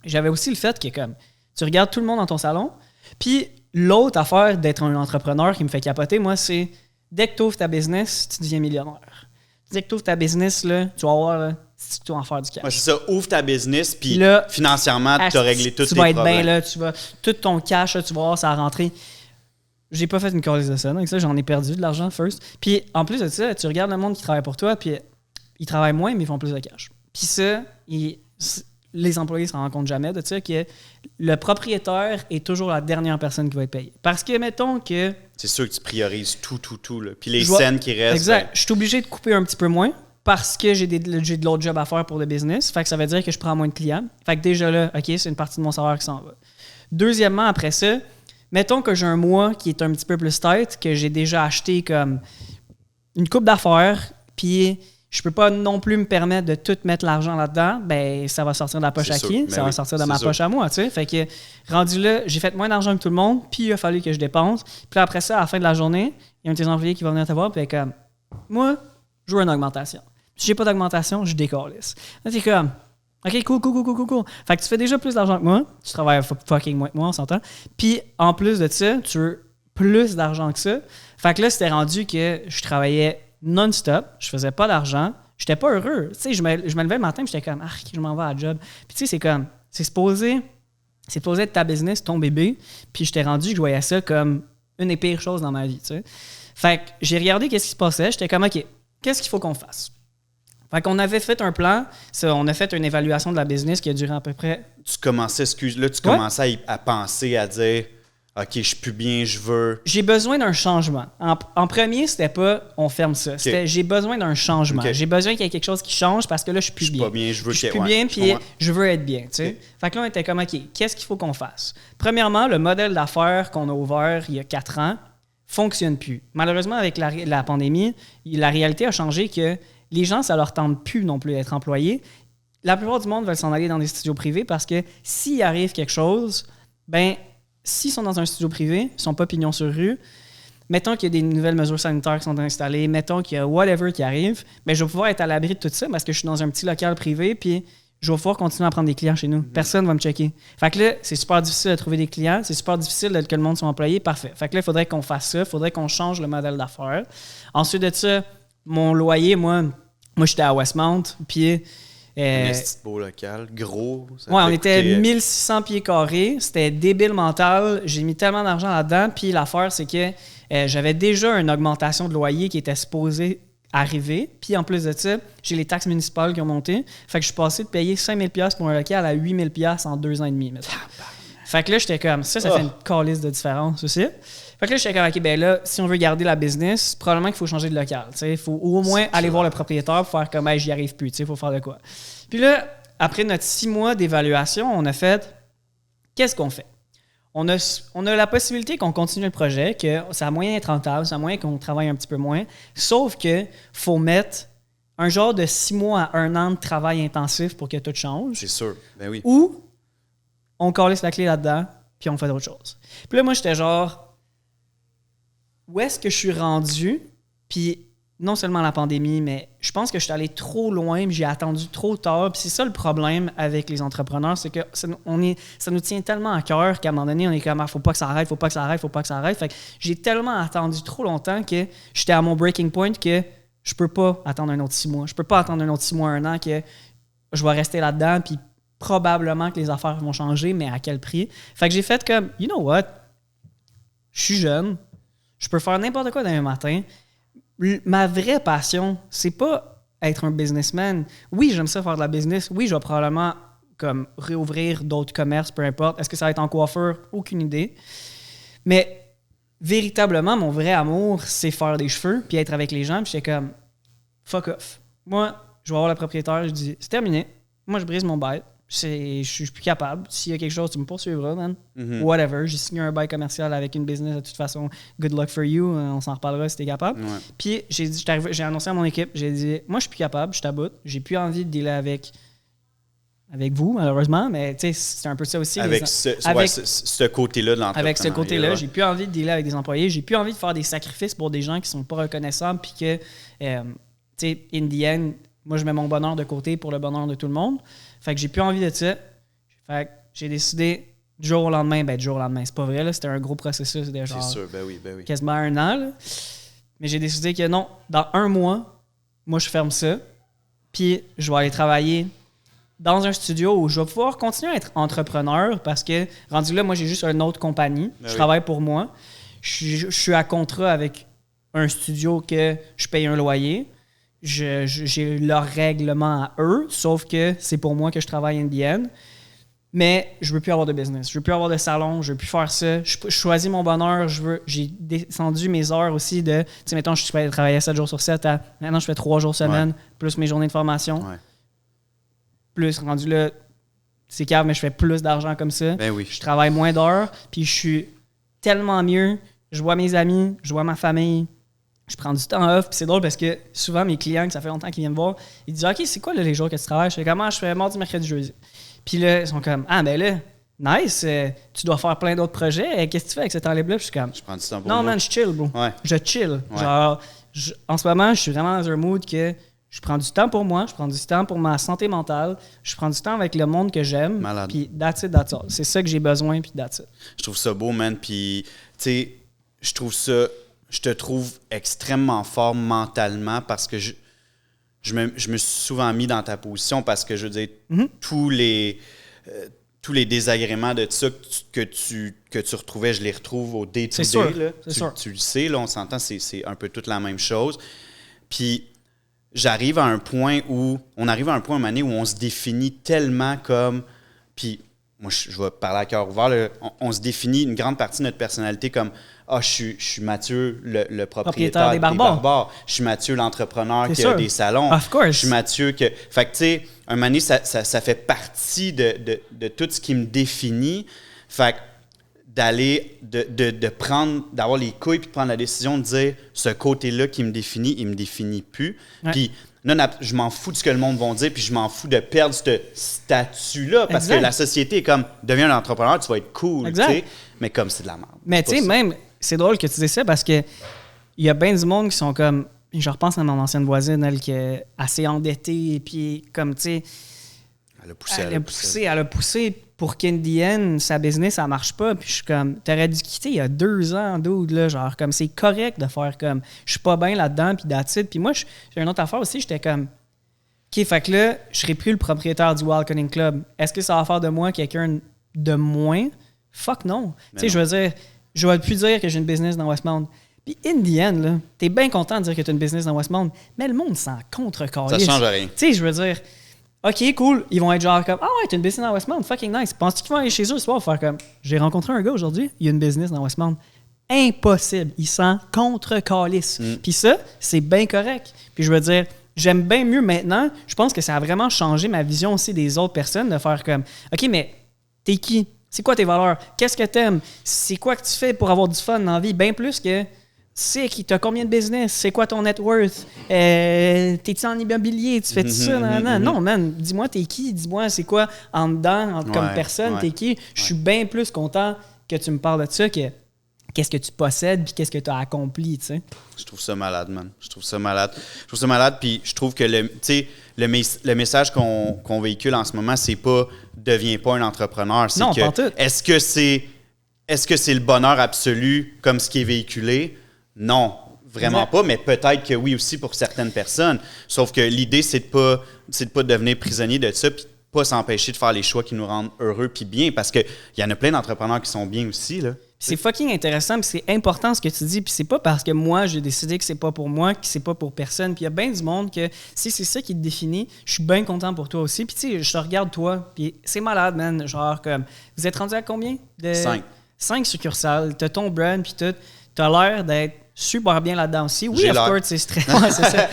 J'avais aussi le fait que comme tu regardes tout le monde dans ton salon. Puis l'autre affaire d'être un entrepreneur qui me fait capoter, moi, c'est dès que tu ouvres ta business, tu deviens millionnaire. Dès que tu ouvres ta business, là, tu vas avoir... Là, si tu vas en faire du cash. Ouais, c'est ça, ouvre ta business, puis là, financièrement, tu as réglé tous tes problèmes. Tu vas être bien là, tout ton cash, là, tu vas voir, ça a rentré. J'ai pas fait une calice de ça, donc ça, j'en ai perdu de l'argent first. Puis en plus de ça, tu regardes le monde qui travaille pour toi, puis ils travaillent moins, mais ils font plus de cash. Puis ça, les employés se rendent compte jamais de ça, que le propriétaire est toujours la dernière personne qui va être payée. Parce que, mettons que... C'est sûr que tu priorises tout, là. Puis les scènes qui restent... Exact. Je suis obligé de couper un petit peu moins, parce que j'ai de l'autre job à faire pour le business. Fait que ça veut dire que je prends moins de clients. Fait que déjà là, OK, c'est une partie de mon salaire qui s'en va. Deuxièmement, après ça, mettons que j'ai un mois qui est un petit peu plus tight, que j'ai déjà acheté comme une coupe d'affaires, puis je peux pas non plus me permettre de tout mettre l'argent là-dedans, ben ça va sortir de la poche à qui? Ça va sortir de ma poche à moi, tu sais. Fait que rendu là, j'ai fait moins d'argent que tout le monde, puis il a fallu que je dépense. Puis après ça, à la fin de la journée, il y a un de tes employés qui va venir te voir, puis comme, moi, je veux une augmentation. Si j'ai pas d'augmentation, je décalisse. Là, t'es comme, OK, cool. Fait que tu fais déjà plus d'argent que moi. Tu travailles fucking moins que moi, on s'entend. Puis, en plus de ça, tu veux plus d'argent que ça. Fait que là, c'était rendu que je travaillais non-stop. Je faisais pas d'argent. J'étais pas heureux. Tu sais, je me levais le matin et j'étais comme, je m'en vais à la job. Puis, tu sais, c'est comme, c'est supposé être ta business, ton bébé. Puis, j'étais rendu que je voyais ça comme une des pires choses dans ma vie, tu sais. Fait que j'ai regardé qu'est-ce qui se passait. J'étais comme, OK, qu'est-ce qu'il faut qu'on fasse? Fait qu'on avait fait un plan, on a fait une évaluation de la business qui a duré à peu près... Tu commençais à penser, à dire « OK, je suis plus bien, je veux... » J'ai besoin d'un changement. En premier, c'était pas « on ferme ça ». C'était « j'ai besoin d'un changement ». J'ai besoin qu'il y ait quelque chose qui change parce que là, je suis plus bien. Je suis pas bien, je veux je suis plus bien, puis je veux être bien. Tu sais. Fait que là, on était comme « OK, qu'est-ce qu'il faut qu'on fasse? » Premièrement, le modèle d'affaires qu'on a ouvert il y a 4 ans fonctionne plus. Malheureusement, avec la pandémie, la réalité a changé que les gens, ça leur tente plus non plus d'être employés. La plupart du monde veulent s'en aller dans des studios privés parce que s'il arrive quelque chose, ben s'ils sont dans un studio privé, ils sont pas pignons sur rue, mettons qu'il y a des nouvelles mesures sanitaires qui sont installées, mettons qu'il y a whatever qui arrive, ben je vais pouvoir être à l'abri de tout ça parce que je suis dans un petit local privé puis je vais pouvoir continuer à prendre des clients chez nous. Personne ne va me checker. Fait que là, c'est super difficile de trouver des clients, c'est super difficile que le monde soit employé. Parfait. Fait que là, il faudrait qu'on fasse ça, il faudrait qu'on change le modèle d'affaires. Ensuite de ça, mon loyer, moi j'étais à Westmount, puis... un petit beau local, gros. Ouais, on était 1600 pieds carrés, c'était débile mental, j'ai mis tellement d'argent là-dedans, puis l'affaire, c'est que j'avais déjà une augmentation de loyer qui était supposée arriver, puis en plus de ça, j'ai les taxes municipales qui ont monté, fait que je suis passé de payer 5 000 $ pour un local à 8 000 $ en 2 ans et demi. Fait que là, j'étais comme, ça fait une calice de différence aussi. Fait que là, j'étais comme, OK, ben là, si on veut garder la business, probablement qu'il faut changer de local. Il faut au moins aller voir le propriétaire pour faire comme, j'y arrive plus, il faut faire de quoi. Puis là, après notre 6 mois d'évaluation, on a fait, qu'est-ce qu'on fait? On a la possibilité qu'on continue le projet, que ça a moyen d'être rentable, ça a moyen qu'on travaille un petit peu moins, sauf que faut mettre un genre de 6 mois à 1 an de travail intensif pour que tout change. C'est sûr, ben oui. Ou on calisse la clé là-dedans, puis on fait d'autres choses. Puis là, moi, j'étais genre, où est-ce que je suis rendu? Puis non seulement la pandémie, mais je pense que je suis allé trop loin, j'ai attendu trop tard. Puis c'est ça le problème avec les entrepreneurs, c'est que ça nous tient tellement à cœur qu'à un moment donné, on est comme « faut pas que ça arrête, faut pas que ça arrête, faut pas que ça arrête ». Fait que j'ai tellement attendu trop longtemps que j'étais à mon breaking point que je peux pas attendre un autre 6 mois. Je peux pas attendre un autre 6 mois, 1 an, que je vais rester là-dedans, puis probablement que les affaires vont changer, mais à quel prix? Fait que j'ai fait comme « you know what? Je suis jeune, je peux faire n'importe quoi demain matin. » Ma vraie passion, c'est pas être un businessman. Oui, j'aime ça faire de la business. Oui, je vais probablement comme réouvrir d'autres commerces, peu importe. Est-ce que ça va être en coiffeur? Aucune idée. Mais véritablement, mon vrai amour, c'est faire des cheveux puis être avec les gens. Puis j'étais comme, fuck off. Moi, je vais voir le propriétaire, je dis, c'est terminé. Moi, je brise mon bail. Je suis plus capable. S'il y a quelque chose, tu me poursuivras, man. Whatever. J'ai signé un bail commercial avec une business. De toute façon, good luck for you. On s'en reparlera si t'es capable. Ouais. Puis, j'ai annoncé à mon équipe, j'ai dit, moi, je suis plus capable, je t'aboute. J'ai plus envie de dealer avec vous, malheureusement. Mais, tu sais, c'est un peu ça aussi. Avec ce côté-là de l'entreprise. Avec ce côté-là, j'ai plus envie de dealer avec des employés. J'ai plus envie de faire des sacrifices pour des gens qui sont pas reconnaissables. Puis que, tu sais, in the end, moi, je mets mon bonheur de côté pour le bonheur de tout le monde. Fait que j'ai plus envie de ça. Fait que j'ai décidé du jour au lendemain. Ben, du jour au lendemain, c'est pas vrai, là. C'était un gros processus de genre. C'est sûr, ben oui. Quasiment 1 an, là. Mais j'ai décidé que non, dans 1 mois, moi, je ferme ça. Puis, je vais aller travailler dans un studio où je vais pouvoir continuer à être entrepreneur parce que, rendu là, moi, j'ai juste une autre compagnie. Je travaille pour moi. Je suis à contrat avec un studio que je paye un loyer. J'ai leur règlement à eux, sauf que c'est pour moi que je travaille in the end. Mais je veux plus avoir de business. Je veux plus avoir de salon. Je veux plus faire ça. Je choisis mon bonheur. J'ai descendu mes heures aussi de... Tu sais, mettons, je travaillais 7 jours sur 7 à... Maintenant, je fais 3 jours semaine, plus mes journées de formation. Ouais. Plus, rendu là, c'est calme, mais je fais plus d'argent comme ça. Ben oui. Je travaille moins d'heures, puis je suis tellement mieux. Je vois mes amis, je vois ma famille. Je prends du temps off, puis c'est drôle parce que souvent mes clients, que ça fait longtemps qu'ils viennent me voir, ils disent « OK, c'est quoi là, les jours que tu travailles? » Je fais « Comment? Je fais mardi, mercredi, jeudi. » Puis là, ils sont comme « Ah, ben là, nice, tu dois faire plein d'autres projets. Qu'est-ce que tu fais avec ce temps libre-là? » Puis je suis comme « Je prends du temps pour non, moi. Man, je chill, bro. Ouais. Je chill. Ouais. Genre, en ce moment, je suis vraiment dans un mood que je prends du temps pour moi, je prends du temps pour ma santé mentale, je prends du temps avec le monde que j'aime. Puis that's it, that's all. C'est ça que j'ai besoin, puis that's it. Je trouve ça beau, man. Puis, tu sais, je te trouve extrêmement fort mentalement parce que je me suis souvent mis dans ta position parce que, je veux dire, tous les désagréments de ça que tu retrouvais, je les retrouve au day-to-day. C'est sûr, là. C'est sûr. Tu le sais, là, on s'entend, c'est un peu toute la même chose. Puis, on arrive à un point où on se définit tellement comme... Puis, moi, je vais parler à cœur ouvert, là, on se définit une grande partie de notre personnalité comme « Ah, je suis Mathieu, le propriétaire des barbares. Je suis Mathieu, l'entrepreneur qui a des salons. Of course. Je suis Mathieu que... » Fait que, tu sais, un moment donné, ça fait partie de tout ce qui me définit. Fait que d'avoir les couilles puis de prendre la décision de dire ce côté-là qui me définit, il me définit plus. Ouais. Puis là, je m'en fous de ce que le monde va dire, puis je m'en fous de perdre ce statut-là parce que la société est comme deviens un entrepreneur, tu vas être cool, tu sais. Mais comme c'est de la merde. Mais tu sais, même, c'est drôle que tu dises ça parce que il y a bien du monde qui sont comme. Je repense à mon ancienne voisine, elle qui est assez endettée, puis comme tu sais. Elle a poussé pour qu'Indienne, sa business, ça marche pas. Puis je suis comme, t'aurais dû quitter il y a 2 ans, dude, là. Genre, comme, c'est correct de faire comme, je suis pas bien là-dedans, puis that's it. Puis moi, j'ai une autre affaire aussi, j'étais comme, OK, fait que là, je serais plus le propriétaire du Wild Cunning Club. Est-ce que ça va faire de moi quelqu'un de moins? Fuck non. Tu sais, je veux dire, je vais plus dire que j'ai une business dans Westmount. Puis Indienne, là, t'es bien content de dire que t'as une business dans Westmount, mais le monde s'en contre-calisse. Ça change rien. Tu sais, je veux dire... OK, cool. Ils vont être genre comme, ah ouais, t'as une business dans Westmount, fucking nice. Penses-tu qu'ils vont aller chez eux ce soir faire comme, j'ai rencontré un gars aujourd'hui, il y a une business dans Westmount. Impossible. Ils s'en contre-calissent. Puis ça, c'est bien correct. Puis je veux dire, j'aime bien mieux maintenant. Je pense que ça a vraiment changé ma vision aussi des autres personnes de faire comme, OK, mais t'es qui? C'est quoi tes valeurs? Qu'est-ce que t'aimes? C'est quoi que tu fais pour avoir du fun dans la vie? Bien plus que... C'est qui t'as combien de business? C'est quoi ton net worth? T'es-tu en immobilier? Tu fais ça? Non, man. Dis-moi, t'es qui? Dis-moi, c'est quoi en dedans, comme personne? T'es qui? Je suis bien plus content que tu me parles de ça que qu'est-ce que tu possèdes puis qu'est-ce que tu as accompli, tu sais. Je trouve ça malade, man. Je trouve ça malade, puis je trouve que le message qu'on véhicule en ce moment, c'est pas « deviens pas un entrepreneur », c'est non, que pas tout. est-ce que c'est le bonheur absolu comme ce qui est véhiculé? Non, vraiment pas, mais peut-être que oui aussi pour certaines personnes. Sauf que l'idée, c'est de pas devenir prisonnier de ça, puis pas s'empêcher de faire les choix qui nous rendent heureux puis bien, parce qu'il y en a plein d'entrepreneurs qui sont bien aussi, là. C'est fucking intéressant, puis c'est important ce que tu dis, puis c'est pas parce que moi, j'ai décidé que c'est pas pour moi, que c'est pas pour personne, puis il y a bien du monde que si c'est ça qui te définit, je suis bien content pour toi aussi, puis tu sais, je te regarde toi, puis c'est malade, man, genre comme, vous êtes rendu à combien? 5 succursales, t'as ton brand, puis tout, t'as l'air d'être super bien là-dedans aussi. Oui, of course, c'est stressant, c'est ça.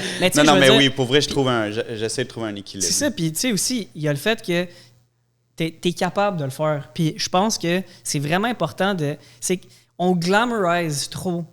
Mais oui, pour vrai, j'essaie de trouver un équilibre. C'est ça, puis tu sais aussi, il y a le fait que t'es capable de le faire. Puis je pense que c'est vraiment important c'est qu'on glamorise trop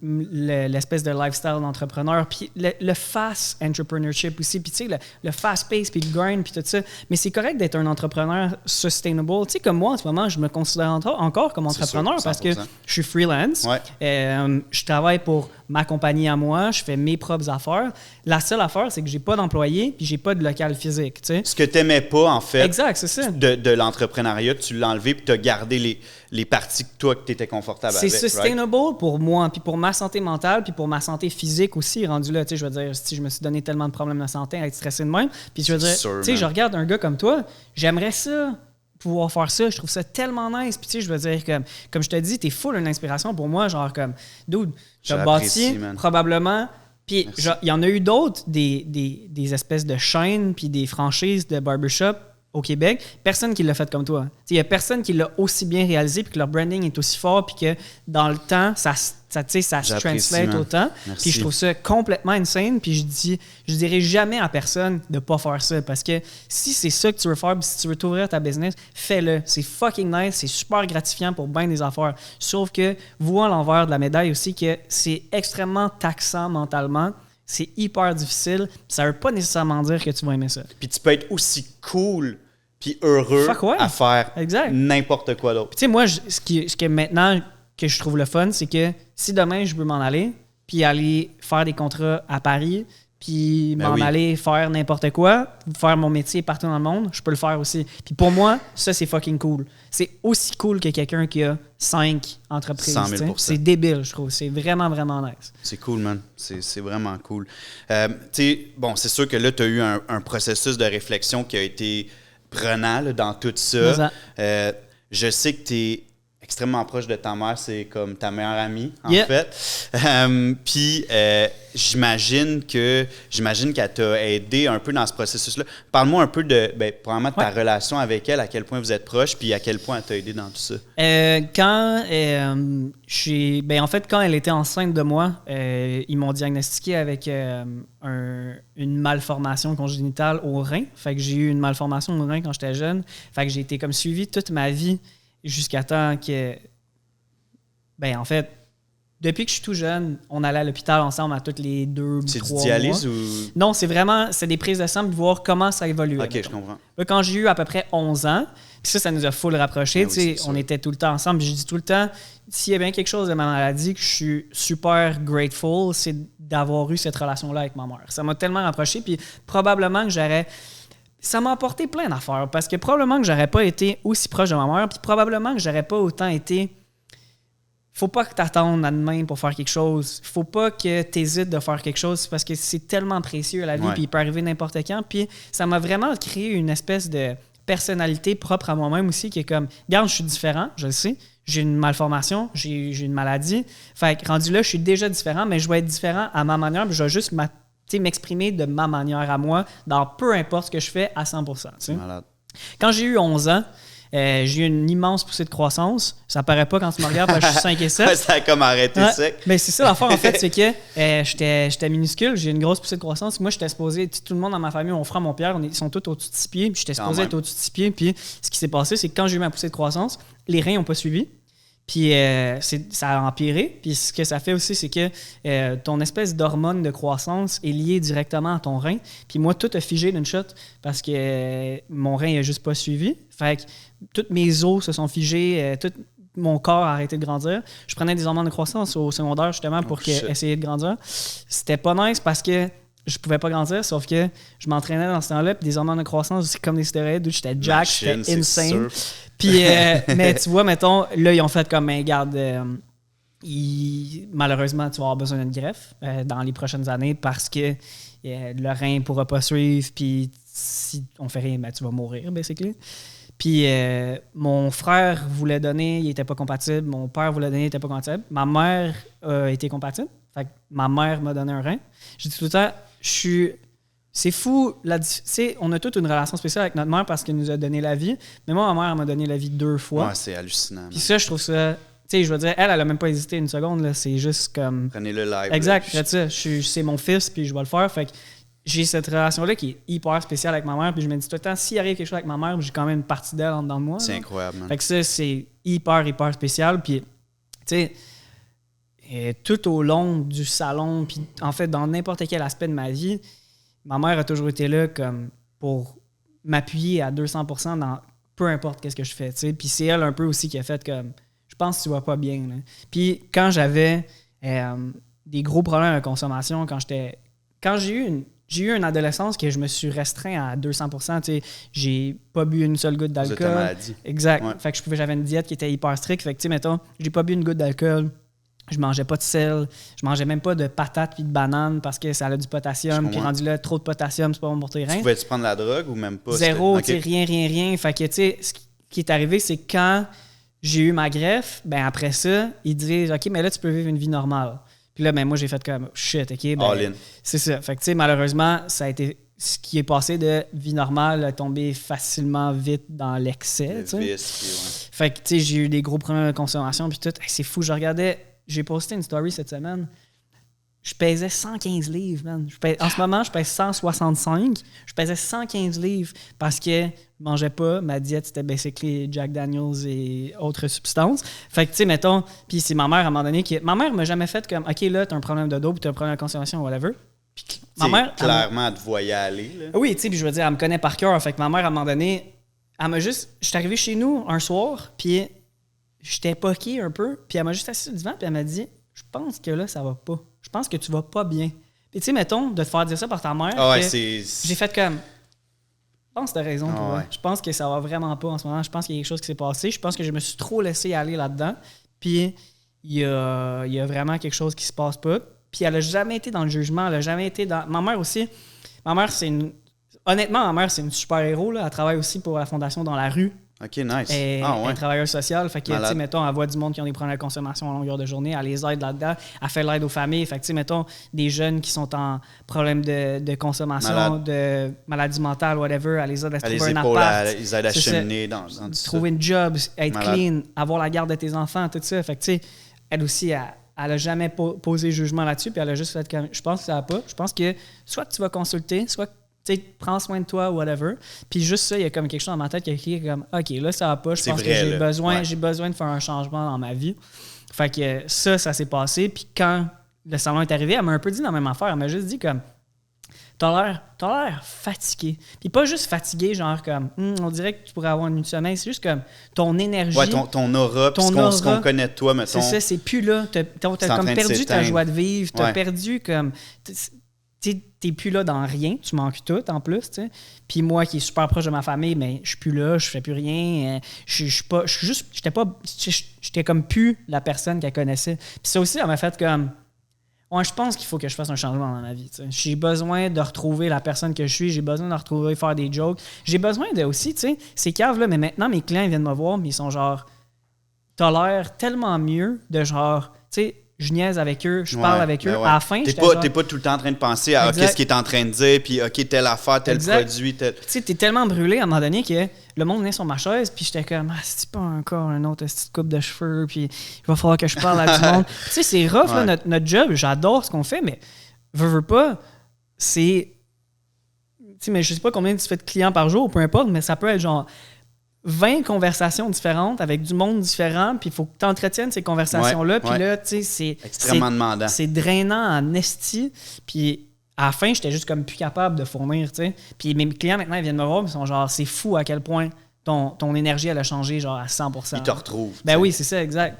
l'espèce de lifestyle d'entrepreneur, puis le fast entrepreneurship aussi, puis tu sais, le fast pace, puis le grind, puis tout ça. Mais c'est correct d'être un entrepreneur sustainable. Tu sais, comme moi, en ce moment, je me considère encore comme entrepreneur parce que je suis freelance. Ouais. Je travaille pour ma compagnie à moi, je fais mes propres affaires. La seule affaire, c'est que j'ai pas d'employé puis j'ai pas de local physique, tu sais. Ce que t'aimais pas, en fait, exact, c'est ça. de l'entrepreneuriat, tu l'as enlevé puis tu as gardé les parties que toi, que tu étais confortable avec. C'est sustainable pour moi, puis pour ma santé mentale, puis pour ma santé physique aussi, rendu là. Tu sais, je veux dire, si je me suis donné tellement de problèmes de santé à être stressé de même, puis je veux dire, tu sais, je regarde un gars comme toi, j'aimerais ça, pouvoir faire ça, je trouve ça tellement nice. Puis tu sais, je veux dire, comme je te dis, t'es full une inspiration pour moi, genre comme, dude, t'as bâti probablement, puis il y en a eu d'autres, des espèces de chaînes puis des franchises de barbershop au Québec, personne qui l'a fait comme toi. Il n'y a personne qui l'a aussi bien réalisé puis que leur branding est aussi fort puis que dans le temps, ça se translate autant. Puis je trouve ça complètement insane. Puis je dirais jamais à personne de ne pas faire ça parce que si c'est ça que tu veux faire, si tu veux t'ouvrir ta business, fais-le. C'est fucking nice, c'est super gratifiant pour bien des affaires. Sauf que, vois l'envers de la médaille aussi que c'est extrêmement taxant mentalement. C'est hyper difficile. Ça ne veut pas nécessairement dire que tu vas aimer ça. Puis tu peux être aussi cool puis heureux à faire n'importe quoi d'autre. Puis tu sais, moi, ce que maintenant que je trouve le fun, c'est que si demain je veux m'en aller, puis aller faire des contrats à Paris, puis aller faire n'importe quoi, faire mon métier partout dans le monde, je peux le faire aussi. Puis pour moi, ça, c'est fucking cool. C'est aussi cool que quelqu'un qui a 5 entreprises. 100 000 %. C'est débile, je trouve. C'est vraiment, vraiment nice. C'est cool, man. C'est vraiment cool. Tu sais, bon, c'est sûr que là, tu as eu un processus de réflexion qui a été prenant là, dans tout ça. Je sais que tu es extrêmement proche de ta mère, c'est comme ta meilleure amie, en fait. Puis, j'imagine qu'elle t'a aidé un peu dans ce processus-là. Parle-moi un peu probablement de ta relation avec elle, à quel point vous êtes proches, puis à quel point elle t'a aidé dans tout ça. Quand elle était enceinte de moi, ils m'ont diagnostiqué avec une malformation congénitale au rein. Fait que j'ai eu une malformation au rein quand j'étais jeune. Fait que j'ai été comme suivi toute ma vie jusqu'à temps que... en fait, depuis que je suis tout jeune, on allait à l'hôpital ensemble à toutes les 2 ou 3 mois. C'est du dialyse ou... Non, c'est des prises de sang pour voir comment ça évolue. OK, je comprends. Là, quand j'ai eu à peu près 11 ans, puis ça nous a full rapprochés. On était tout le temps ensemble. Je dis tout le temps, s'il y a bien quelque chose de ma maladie que je suis super grateful, c'est d'avoir eu cette relation-là avec ma mère. Ça m'a tellement rapproché, puis probablement que ça m'a apporté plein d'affaires parce que probablement que j'aurais pas été aussi proche de ma mère, puis probablement que j'aurais pas autant été... Faut pas que tu attendes à demain pour faire quelque chose. Faut pas que tu hésites de faire quelque chose parce que c'est tellement précieux à la vie, puis il peut arriver n'importe quand. Puis ça m'a vraiment créé une espèce de personnalité propre à moi-même aussi qui est comme, regarde, je suis différent, je le sais, j'ai une malformation, j'ai une maladie. Fait que rendu là, je suis déjà différent, mais je vais être différent à ma manière, puis je vais juste m'exprimer de ma manière à moi dans peu importe ce que je fais à 100%. C'est malade. Quand j'ai eu 11 ans, j'ai eu une immense poussée de croissance. Ça paraît pas quand tu me regardes parce que je suis 5 et 7. Ça a comme arrêté sec. Mais c'est ça l'affaire en fait, c'est que j'étais minuscule, j'ai une grosse poussée de croissance. Moi, j'étais supposé, tout le monde dans ma famille, mon frère, mon père, ils sont tous au-dessus de 6 pieds. Puis j'étais supposé être au-dessus de 6 pieds. Puis ce qui s'est passé, c'est que quand j'ai eu ma poussée de croissance, les reins n'ont pas suivi. Puis ça a empiré. Puis ce que ça fait aussi, c'est que ton espèce d'hormone de croissance est liée directement à ton rein. Puis moi, tout a figé d'une shot parce que mon rein n'a juste pas suivi. Fait que toutes mes os se sont figés, toutes mon corps a arrêté de grandir. Je prenais des hormones de croissance au secondaire, justement, pour essayer de grandir. C'était pas nice parce que je pouvais pas grandir, sauf que je m'entraînais dans ce temps-là, puis des hormones de croissance, c'est comme des stéroïdes, où j'étais jack, j'étais insane. Puis, mais tu vois, mettons, là, ils ont fait comme, garde, malheureusement, tu vas avoir besoin d'une greffe dans les prochaines années parce que le rein ne pourra pas suivre, puis si on fait rien, tu vas mourir, basically. Puis mon frère voulait donner, il n'était pas compatible. Mon père voulait donner, il n'était pas compatible. Ma mère a été compatible. Fait que ma mère m'a donné un rein. J'ai dit tout le temps, c'est fou. On a toute une relation spéciale avec notre mère parce qu'elle nous a donné la vie. Mais moi, ma mère m'a donné la vie 2 fois. Ouais, c'est hallucinant. Puis ça, je trouve ça... Tu sais, je veux dire, elle a même pas hésité une seconde. Là. C'est juste comme... Prenez-le live. Exact. C'est mon fils, puis je vais le faire. Fait que j'ai cette relation-là qui est hyper spéciale avec ma mère. Puis je me dis tout le temps, s'il arrive quelque chose avec ma mère, j'ai quand même une partie d'elle en dedans de moi. C'est incroyable. Man. Fait que ça, c'est hyper spécial. Puis, tu sais, tout au long du salon, puis en fait, dans n'importe quel aspect de ma vie, ma mère a toujours été là comme pour m'appuyer à 200% dans peu importe qu'est-ce que je fais. T'sais. Puis c'est elle un peu aussi qui a fait comme, je pense que tu vas pas bien. Là. Puis quand j'avais des gros problèmes de consommation, quand j'ai eu une adolescence que je me suis restreint à 200%. Tu sais, j'ai pas bu une seule goutte d'alcool. Vous êtes maladie. Exact. Ouais. Fait que j'avais une diète qui était hyper stricte. Fait que, tu sais, mettons, j'ai pas bu une goutte d'alcool. Je mangeais pas de sel. Je mangeais même pas de patates puis de bananes parce que ça a du potassium. Puis rendu là, trop de potassium, c'est pas bon pour tes reins. Tu pouvais-tu prendre la drogue ou même pas? Zéro, tu sais, rien. Fait que, tu sais, ce qui est arrivé, c'est quand j'ai eu ma greffe, ben après ça, ils disent « OK, mais là, tu peux vivre une vie normale. » Puis là, ben moi, j'ai fait comme shit, OK? Ben, all in. C'est ça. Fait que, tu sais, malheureusement, ça a été ce qui est passé de vie normale à tomber facilement vite dans l'excès. Fait que, tu sais, j'ai eu des gros problèmes de consommation. Puis tout, c'est fou. J'ai posté une story cette semaine. Je pesais 115 livres, man. En ce moment, je pèse 165. Je pesais 115 livres parce que je mangeais pas. Ma diète, c'était basically Jack Daniels et autres substances. Fait que, tu sais, mettons, puis c'est ma mère, à un moment donné, ma mère m'a jamais fait comme, OK, là, t'as un problème de dos, puis t'as un problème de consommation, whatever. Puis ma mère... Clairement, elle te voyait aller, là. Oui, tu sais, puis je veux dire, elle me connaît par cœur. Fait que ma mère, à un moment donné, elle m'a juste... Je suis arrivé chez nous un soir, puis j'étais poqué un peu, puis elle m'a juste assis sur le divan, puis elle m'a dit, je pense que là, ça va pas. Je pense que tu vas pas bien. Puis tu sais, mettons, de te faire dire ça par ta mère, j'ai fait comme... Je pense que t'as raison. Je pense que ça va vraiment pas en ce moment. Je pense qu'il y a quelque chose qui s'est passé. Je pense que je me suis trop laissé aller là-dedans. Puis il y a vraiment quelque chose qui se passe pas. Puis elle a jamais été dans le jugement. Elle a jamais été dans... Ma mère aussi. Ma mère, c'est une... Honnêtement, ma mère, c'est une super-héros. Là. Elle travaille aussi pour la Fondation Dans la rue. OK, nice. Elle est travailleuse sociale. Fait que, tu sais, mettons, elle voit du monde qui ont des problèmes de consommation à longueur de journée. Elle les aide là-dedans. Elle fait l'aide aux familles. Fait que, tu sais, mettons, des jeunes qui sont en problème de consommation, de maladie mentale, whatever. Elle les aide à se trouver un appart. Ils aident à cheminer dans tout ça. Trouver une job, être clean, avoir la garde de tes enfants, tout ça. Fait que, tu sais, elle aussi, elle a jamais posé jugement là-dessus. Puis elle a juste fait comme, je pense que ça va pas. Je pense que soit tu vas consulter, soit prends soin de toi, whatever. Puis juste ça, il y a comme quelque chose dans ma tête qui est écrit comme OK, là, ça va pas. Je pense que j'ai besoin de faire un changement dans ma vie. Fait que ça s'est passé. Puis quand le salon est arrivé, elle m'a un peu dit la même affaire. Elle m'a juste dit comme T'as l'air fatigué. Puis pas juste fatigué, genre comme on dirait que tu pourrais avoir une semaine. C'est juste comme ton énergie. Ouais, ton aura, puis ce qu'on connaît de toi, mettons. C'est ça, c'est plus là. T'as comme perdu ta joie de vivre. T'as perdu comme. T'es plus là dans rien, tu manques tout en plus, tu sais. Puis moi qui est super proche de ma famille, mais je suis plus là, je fais plus rien. J'étais comme plus la personne qu'elle connaissait. Puis ça aussi, elle m'a fait comme, ouais, je pense qu'il faut que je fasse un changement dans ma vie, tu sais. J'ai besoin de retrouver la personne que je suis, j'ai besoin de retrouver, faire des jokes. J'ai besoin de aussi, tu sais, ces caves-là, mais maintenant, mes clients, ils viennent me voir, mais ils sont genre, t'as l'air tellement mieux de genre, tu sais, je niaise avec eux, je parle avec eux. À la fin, t'es pas tout le temps en train de penser à qu'est-ce qu'il est en train de dire, puis OK, telle affaire, tel produit, tel... Tu sais, t'es tellement brûlé à un moment donné que le monde venait sur ma chaise, puis j'étais comme, c'est pas encore un autre petite coupe de cheveux, puis il va falloir que je parle à du monde. Tu sais, c'est rough, là, notre job, j'adore ce qu'on fait, mais veux pas, c'est... Tu sais, mais je sais pas combien tu fais de clients par jour, peu importe, mais ça peut être genre 20 conversations différentes avec du monde différent, puis il faut que tu entretiennes ces conversations-là. Puis là, tu sais, c'est extrêmement demandant. C'est drainant en esti. Puis à la fin, j'étais juste comme plus capable de fournir, tu sais. Puis mes clients, maintenant, ils viennent me voir, ils sont genre, c'est fou à quel point ton énergie, elle a changé genre à 100%. Il te retrouve. Ben oui, c'est ça, exact.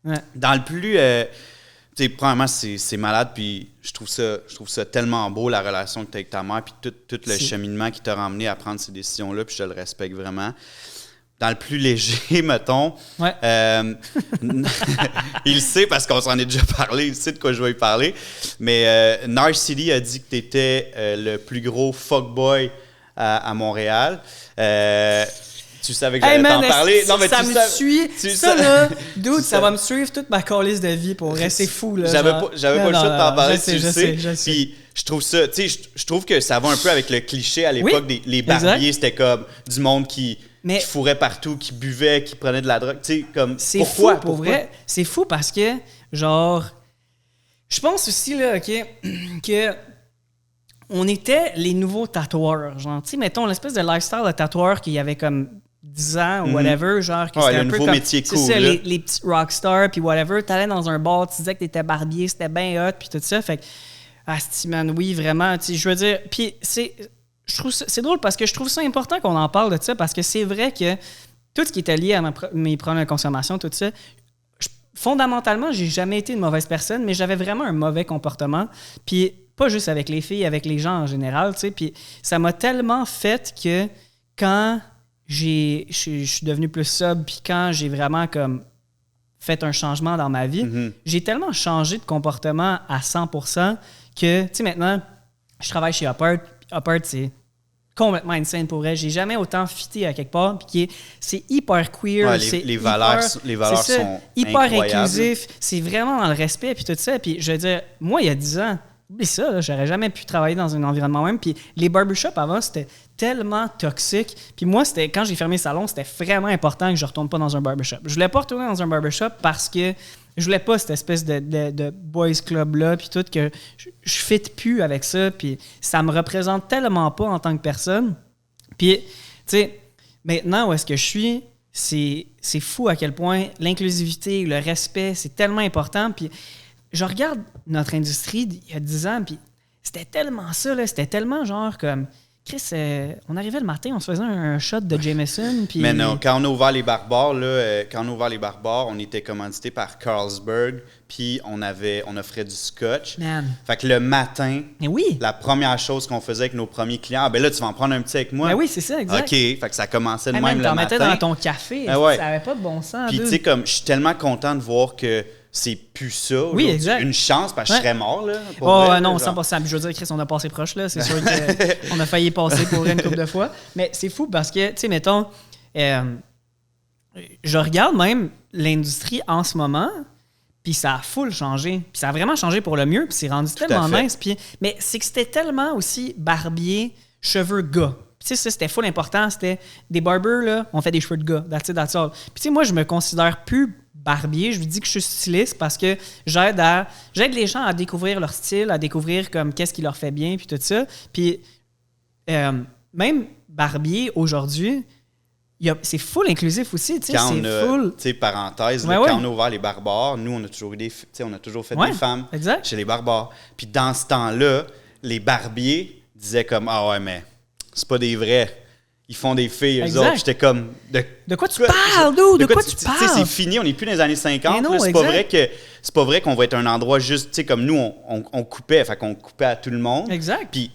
Ouais. Dans le plus... tu sais, premièrement, c'est malade, puis je trouve ça tellement beau, la relation que tu as avec ta mère, puis tout le cheminement qui t'a ramené à prendre ces décisions-là, puis je te le respecte vraiment. Dans le plus léger, mettons, ouais. Il le sait parce qu'on s'en est déjà parlé, il sait de quoi je vais lui parler, mais Narcity a dit que tu étais le plus gros fuckboy à Montréal. Tu savais que j'allais t'en parler. Non, mais ça me suit. Ça, là, dude, ça va me suivre toute ma calice de vie pour rester fou. Là, j'avais pas le choix de t'en parler, tu le sais. Puis je trouve ça, tu sais, je trouve que ça va un peu avec le cliché à l'époque les barbiers, c'était comme du monde qui fourrait partout, qui buvait, qui prenait de la drogue. Tu sais, comme. C'est fou, pour vrai. C'est fou parce que, genre, je pense aussi, là, que. On était les nouveaux tatoueurs. Genre, tu sais, mettons, l'espèce de lifestyle de tatoueur qu'il y avait comme 10 ans ou whatever, genre, que c'était un peu comme... métier cool, c'est ça, les petits rockstars, puis whatever. T'allais dans un bar, tu disais que t'étais barbier, c'était bien hot, puis tout ça. Fait que, man, oui, vraiment, tu sais, je veux dire... Puis je trouve c'est drôle parce que je trouve ça important qu'on en parle de ça, parce que c'est vrai que tout ce qui était lié à mes problèmes de consommation, tout ça, fondamentalement, j'ai jamais été une mauvaise personne, mais j'avais vraiment un mauvais comportement. Puis pas juste avec les filles, avec les gens en général, tu sais. Puis ça m'a tellement fait que quand je suis devenu plus sobre, puis quand j'ai vraiment comme fait un changement dans ma vie, j'ai tellement changé de comportement à 100% que, tu sais, maintenant, je travaille chez Upart. Upart, c'est complètement insane pour elle. J'ai jamais autant fité à quelque part, puis c'est hyper queer. Ouais, les valeurs sont hyper incroyables. Inclusif. C'est vraiment dans le respect, puis tout ça. Puis je veux dire, moi, il y a 10 ans, oublie ça, là, j'aurais jamais pu travailler dans un environnement même. Puis les barbershops avant, c'était tellement toxique. Puis moi, quand j'ai fermé le salon, c'était vraiment important que je retourne pas dans un barbershop. Je voulais pas retourner dans un barbershop parce que je voulais pas cette espèce de boys club-là, puis tout, que je fit plus avec ça, puis ça me représente tellement pas en tant que personne. Puis, tu sais, maintenant où est-ce que je suis, c'est fou à quel point l'inclusivité, le respect, c'est tellement important. Puis je regarde notre industrie il y a 10 ans, puis c'était tellement ça, là, c'était tellement genre comme... Chris, on arrivait le matin, on se faisait un shot de Jameson. Puis... Mais non, quand on a ouvert les barbars, on était commandité par Carlsberg, puis on offrait du scotch. Man. Fait que le matin, mais oui. La première chose qu'on faisait avec nos premiers clients, ben là, tu vas en prendre un petit avec moi. Ben oui, c'est ça, exact. OK, fait que ça commençait de même le matin. T'en mettais dans ton café, ça avait pas de bon sens. Puis tu sais, comme, je suis tellement content de voir que c'est plus ça. Oui, exact. Une chance, parce que je serais mort, là. Non, 100%. Je veux dire, Chris, on a passé proche, là. C'est sûr qu'on a failli passer pour une couple de fois. Mais c'est fou parce que, tu sais, mettons, je regarde même l'industrie en ce moment, puis ça a full changé. Puis ça a vraiment changé pour le mieux, puis c'est rendu tellement nice. Mais c'est que c'était tellement aussi barbier, cheveux gars. Puis tu sais, ça, c'était full important. C'était des barbers, là, on fait des cheveux de gars. That's it, that's all. Puis tu sais, moi, je me considère plus barbier, je lui dis que je suis styliste parce que j'aide les gens à découvrir leur style, à découvrir comme qu'est-ce qui leur fait bien, puis tout ça. Puis même barbier aujourd'hui, c'est full inclusif aussi, tu sais, c'est full. Tu sais, parenthèse, là, quand on a ouvert les barbares, nous on a toujours fait des femmes chez les barbares. Puis dans ce temps-là, les barbiers disaient comme ah ouais mais c'est pas des vrais. Ils font des filles, eux autres. J'étais comme... De quoi tu parles, d'où? De quoi tu parles? Tu sais, c'est fini, on n'est plus dans les années 50. Non, c'est pas vrai qu'on va être un endroit juste... Tu sais, comme nous, on coupait, fait qu'on coupait à tout le monde. Exact. Puis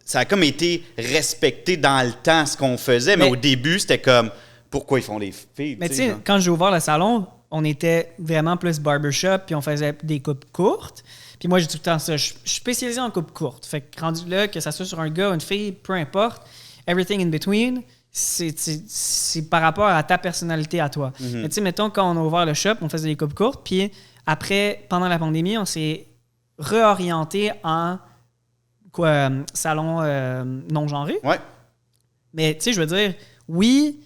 ça a comme été respecté dans le temps, ce qu'on faisait, mais au début, c'était comme... Pourquoi ils font des filles? Mais tu sais, quand j'ai ouvert le salon, on était vraiment plus barbershop, puis on faisait des coupes courtes. Puis moi, j'ai tout le temps ça. Je suis spécialisé en coupes courtes. Fait que rendu là, que ça soit sur un gars ou une fille, peu importe... Everything in between, c'est par rapport à ta personnalité à toi. Mais tu sais, mettons, quand on a ouvert le shop, on faisait des coupes courtes, puis après, pendant la pandémie, on s'est réorienté en salon non-genré. Ouais. Mais tu sais, je veux dire, oui,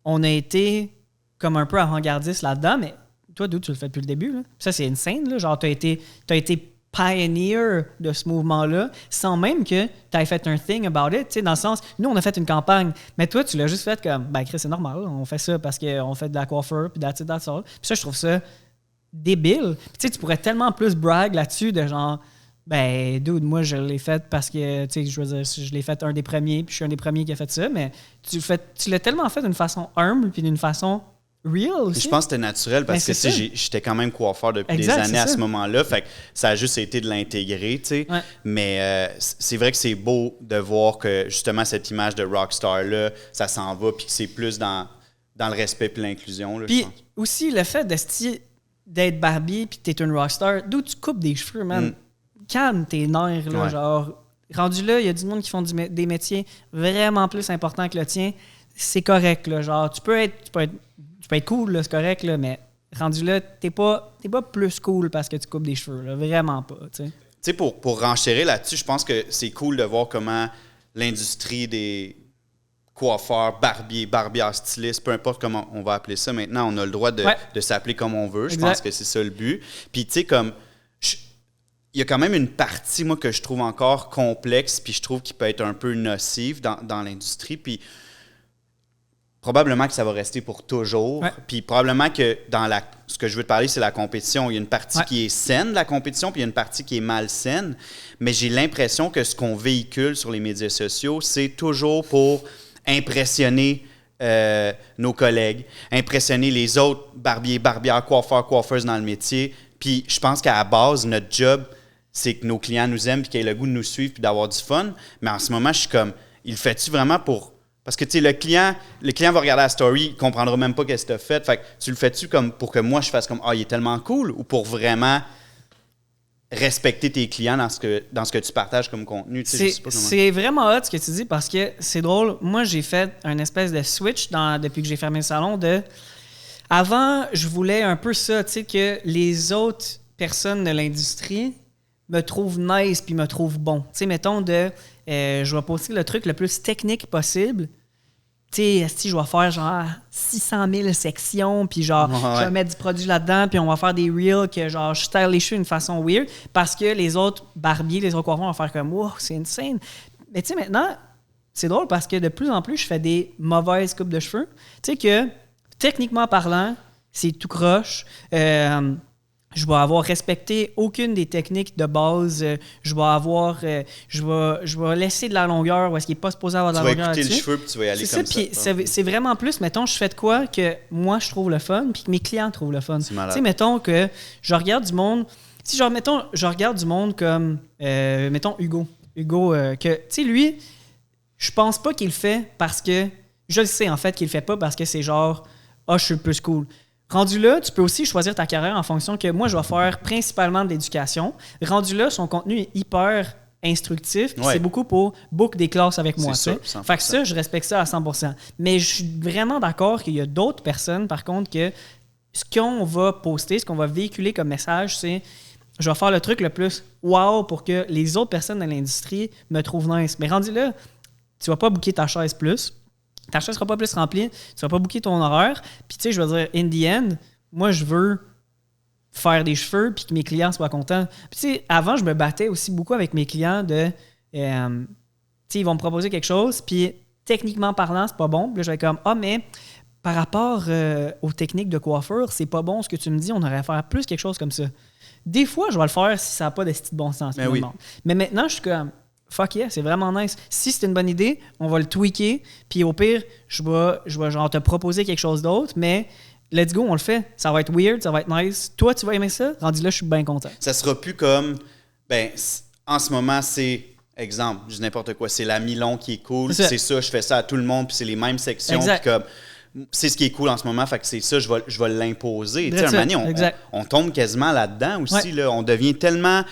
on a été comme un peu avant-gardiste là-dedans, mais toi, d'où tu le fais depuis le début, là. Ça, c'est insane, là. Genre, t'as été pioneer de ce mouvement-là, sans même que tu aies fait un thing about it, tu sais, dans le sens, nous, on a fait une campagne, mais toi, tu l'as juste fait comme, ben, Chris, c'est normal, on fait ça parce qu'on fait de la coiffeur, puis that's it, that's all. Puis ça, je trouve ça débile. Tu sais, tu pourrais tellement plus brag là-dessus de genre, Ben, dude, moi, je l'ai fait parce que, tu sais, je veux dire, je l'ai fait un des premiers, puis je suis un des premiers qui a fait ça, mais tu l'as tellement fait d'une façon humble, puis d'une façon real aussi. Je pense que c'était naturel parce que j'étais quand même coiffeur depuis des années à ce moment-là. Fait que ça a juste été de l'intégrer, tu sais. Ouais. Mais c'est vrai que c'est beau de voir que justement cette image de rockstar-là, ça s'en va, puis que c'est plus dans le respect et l'inclusion. Puis aussi, le fait d'être Barbie puis que t'es une rockstar, d'où tu coupes des cheveux, man. Calme tes nerfs, là, genre. Rendu là, il y a du monde qui font des métiers vraiment plus importants que le tien. C'est correct, là. Genre, tu peux être cool, là, c'est correct, là, mais rendu là, t'es pas plus cool parce que tu coupes des cheveux, là. Vraiment pas, tu sais. Tu sais, pour renchérir là-dessus, je pense que c'est cool de voir comment l'industrie des coiffeurs, barbières, stylistes, peu importe comment on va appeler ça maintenant, on a le droit de s'appeler comme on veut. Je pense que c'est ça le but. Puis, tu sais, comme... Il y a quand même une partie, moi, que je trouve encore complexe, puis je trouve qu'il peut être un peu nocive dans l'industrie. Puis probablement que ça va rester pour toujours. Ouais. Puis probablement que ce que je veux te parler, c'est la compétition. Il y a une partie qui est saine, la compétition, puis il y a une partie qui est malsaine. Mais j'ai l'impression que ce qu'on véhicule sur les médias sociaux, c'est toujours pour impressionner nos collègues, impressionner les autres barbières, coiffeurs, coiffeuses dans le métier. Puis je pense qu'à la base, notre job, c'est que nos clients nous aiment puis qu'ils aient le goût de nous suivre puis d'avoir du fun. Mais en ce moment, je suis comme, il le fait-tu vraiment pour... Parce que, tu sais, le client va regarder la story, il ne comprendra même pas qu'est-ce que tu as fait. Fait que tu le fais-tu comme pour que moi, je fasse comme, il est tellement cool, ou pour vraiment respecter tes clients dans ce que tu partages comme contenu? C'est vraiment hot ce que tu dis parce que c'est drôle. Moi, j'ai fait un espèce de switch depuis que j'ai fermé le salon Avant, je voulais un peu ça, tu sais, que les autres personnes de l'industrie me trouvent nice puis me trouvent bon. Tu sais, mettons je vais poster le truc le plus technique possible. Tu sais, je vais faire genre 600 000 sections, puis genre, je vais mettre du produit là-dedans, puis on va faire des reels que genre, je style les cheveux d'une façon weird, parce que les autres barbiers, les autres coiffeurs vont faire comme, wow, c'est insane. Mais tu sais, maintenant, c'est drôle parce que de plus en plus, je fais des mauvaises coupes de cheveux. Tu sais que, techniquement parlant, c'est tout croche. Je vais avoir respecté aucune des techniques de base. Je vais laisser de la longueur où est-ce qu'il n'est pas supposé avoir de la longueur. Tu vas écouter le cheveu puis tu vas y aller comme ça. Puis c'est vraiment plus, mettons, je fais de quoi que moi, je trouve le fun puis que mes clients trouvent le fun. C'est malade. Tu sais, mettons que je regarde du monde... Si genre, mettons, je regarde du monde comme, mettons, Hugo. Hugo, que, tu sais, lui, je pense pas qu'il le fait parce que... Je le sais, en fait, qu'il le fait pas parce que c'est genre, je suis le plus cool. Rendu là, tu peux aussi choisir ta carrière en fonction que moi, je vais faire principalement de l'éducation. Rendu là, son contenu est hyper instructif. C'est beaucoup pour book des classes avec moi. C'est ça. Fait que ça, je respecte ça à 100%. Mais je suis vraiment d'accord qu'il y a d'autres personnes, par contre, que ce qu'on va poster, ce qu'on va véhiculer comme message, c'est je vais faire le truc le plus wow pour que les autres personnes de l'industrie me trouvent nice. Mais rendu là, tu vas pas booker ta chaise plus. Ta chaise sera pas plus remplie, tu vas pas booker ton horaire. Puis tu sais, je veux dire, in the end, moi, je veux faire des cheveux puis que mes clients soient contents. Puis tu sais, avant, je me battais aussi beaucoup avec mes clients de... tu sais, ils vont me proposer quelque chose, puis techniquement parlant, c'est pas bon. Puis là, je vais comme, mais par rapport aux techniques de coiffure, c'est pas bon ce que tu me dis, on aurait à faire plus quelque chose comme ça. Des fois, je vais le faire si ça n'a pas de style de bon sens. Oui. Mais maintenant, je suis comme... Fuck yeah, c'est vraiment nice. Si c'est une bonne idée, on va le tweaker. Puis au pire, je vais genre te proposer quelque chose d'autre. Mais let's go, on le fait. Ça va être weird, ça va être nice. Toi, tu vas aimer ça? Rendu là, je suis bien content. Ça sera plus comme... en ce moment, c'est... Exemple, je dis n'importe quoi. C'est la mi-long qui est cool. C'est ça, je fais ça à tout le monde. Puis c'est les mêmes sections. Puis comme... C'est ce qui est cool en ce moment, fait que c'est ça, je vais l'imposer. Tu sais, un moment donné, on tombe quasiment là-dedans aussi. Ouais. Là, on devient tellement...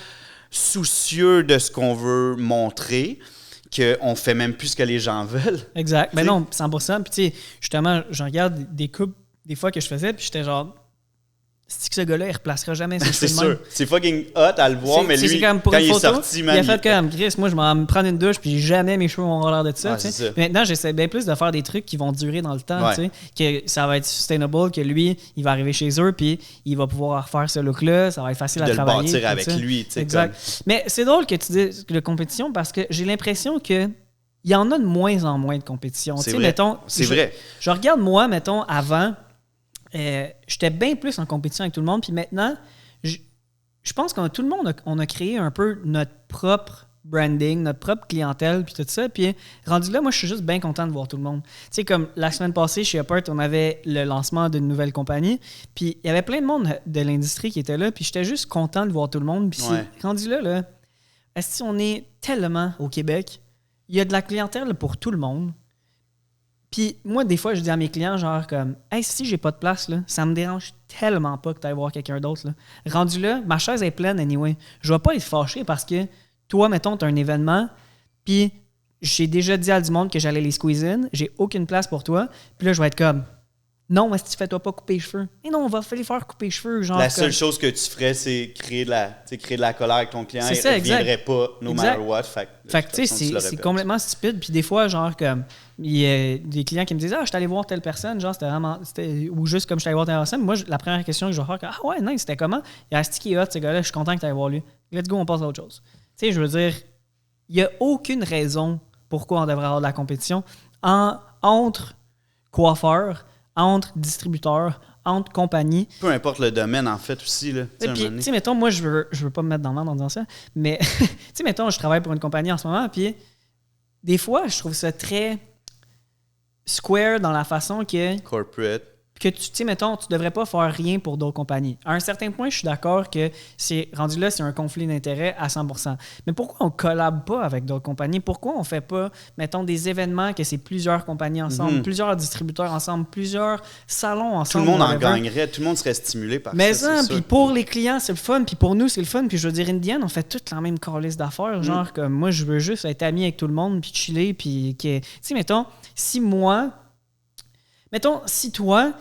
soucieux de ce qu'on veut montrer qu'on fait même plus ce que les gens veulent. Exact. Mais non, 100%. Puis tu sais, justement, je regarde des coupes des fois que je faisais, puis j'étais genre, c'est que ce gars-là, il replacera jamais ses cheveux. C'est sûr. C'est fucking hot à le voir, mais lui, quand il est sorti, il a fait comme Chris, moi, je vais me prendre une douche, puis jamais mes cheveux vont avoir l'air de ça. Ouais, ça. Maintenant, j'essaie bien plus de faire des trucs qui vont durer dans le temps, que ça va être sustainable, que lui, il va arriver chez eux, puis il va pouvoir refaire ce look-là, ça va être facile à travailler. De le bâtir avec lui. Exact. Comme... Mais c'est drôle que tu dises de compétition, parce que j'ai l'impression que il y en a de moins en moins de compétition. C'est vrai. Mettons, vrai. Je regarde moi, mettons, avant... j'étais bien plus en compétition avec tout le monde. Puis maintenant, je je pense que tout le monde, on a créé un peu notre propre branding, notre propre clientèle, puis tout ça. Puis rendu là, moi, je suis juste bien content de voir tout le monde. Tu sais, comme la semaine passée, chez Upart, on avait le lancement d'une nouvelle compagnie. Puis il y avait plein de monde de l'industrie qui était là. Puis j'étais juste content de voir tout le monde. Puis rendu là, est-ce qu'on est tellement au Québec, il y a de la clientèle pour tout le monde. Puis moi, des fois, je dis à mes clients, genre comme, hey, si j'ai pas de place, là, ça me dérange tellement pas que tu ailles voir quelqu'un d'autre. Là. Rendu là, ma chaise est pleine anyway. Je vais pas être fâché parce que toi, mettons, tu as un événement, puis j'ai déjà dit à du monde que j'allais les squeeze in, j'ai aucune place pour toi, puis là, je vais être comme, non, est-ce que tu fais-toi pas couper les cheveux? Et non, on va les faire couper les cheveux. Genre la seule chose que tu ferais, c'est créer de la colère avec ton client. C'est ça, il ne viendrait pas, no matter what. Fait que, tu sais, c'est complètement stupide. Puis des fois, genre, comme, il y a des clients qui me disent, je suis allé voir telle personne, genre, ou juste comme je suis allé voir telle personne. Moi, la première question que je vais faire, ouais, nice, c'était comment? Il y a Asti qui est hot, ce gars-là, je suis content que tu ailles voir lui. Let's go, on passe à autre chose. Tu sais, je veux dire, il n'y a aucune raison pourquoi on devrait avoir de la compétition entre coiffeurs, entre distributeurs, entre compagnies. Peu importe le domaine, en fait, aussi. Tu sais, mettons, moi, je veux pas me mettre dans le monde en disant ça, mais, tu sais, mettons, je travaille pour une compagnie en ce moment, puis des fois, je trouve ça très square dans la façon que... Corporate. Que tu sais, mettons, tu devrais pas faire rien pour d'autres compagnies. À un certain point, je suis d'accord que c'est rendu là, c'est un conflit d'intérêts à 100%. Mais pourquoi on collab pas avec d'autres compagnies? Pourquoi on fait pas, mettons, des événements que c'est plusieurs compagnies ensemble, plusieurs distributeurs ensemble, plusieurs salons ensemble? Tout le monde en gagnerait, tout le monde serait stimulé par mais ça. Mais puis pour les clients, c'est le fun, puis pour nous, c'est le fun. Puis je veux dire, Indian, on fait toute la même calice d'affaires. Genre, comme moi, je veux juste être ami avec tout le monde, puis chiller, puis... Tu sais, mettons, si toi,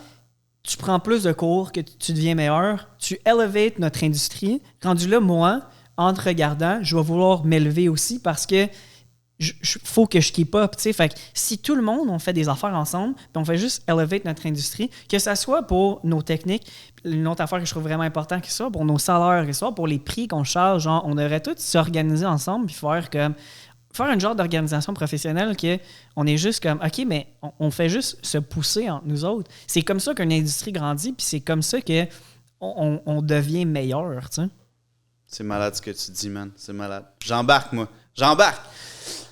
tu prends plus de cours, que tu deviens meilleur, tu elevates notre industrie. Rendu là, moi, en te regardant, je vais vouloir m'élever aussi parce que faut que je keep up. T'sais. Fait que si tout le monde, on fait des affaires ensemble, puis on fait juste elevate notre industrie, que ce soit pour nos techniques, une autre affaire que je trouve vraiment importante, que ce soit pour nos salaires, que ce soit pour les prix qu'on charge, genre, on devrait tous s'organiser ensemble puis faire un genre d'organisation professionnelle qu'on est juste comme, OK, mais on fait juste se pousser entre nous autres. C'est comme ça qu'une industrie grandit, puis c'est comme ça qu'on devient meilleur, tu sais. C'est malade ce que tu dis, man. C'est malade. J'embarque, moi. J'embarque!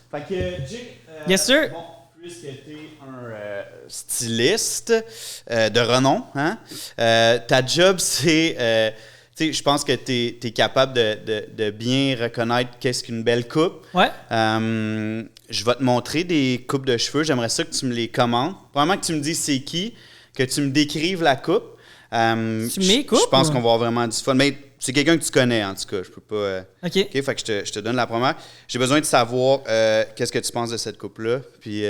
Fait que, Jake, yes, sir. Bon, puisque tu es un styliste de renom, hein? Ta job, c'est... tu sais, je pense que tu es capable de bien reconnaître qu'est-ce qu'une belle coupe. Ouais. Je vais te montrer des coupes de cheveux. J'aimerais ça que tu me les commandes. Probablement que tu me dises c'est qui, que tu me décrives la coupe. Je pense qu'on va avoir vraiment du fun. Mais c'est quelqu'un que tu connais, en tout cas. Je peux pas... OK. Fait que je te donne la première. J'ai besoin de savoir qu'est-ce que tu penses de cette coupe-là. Puis...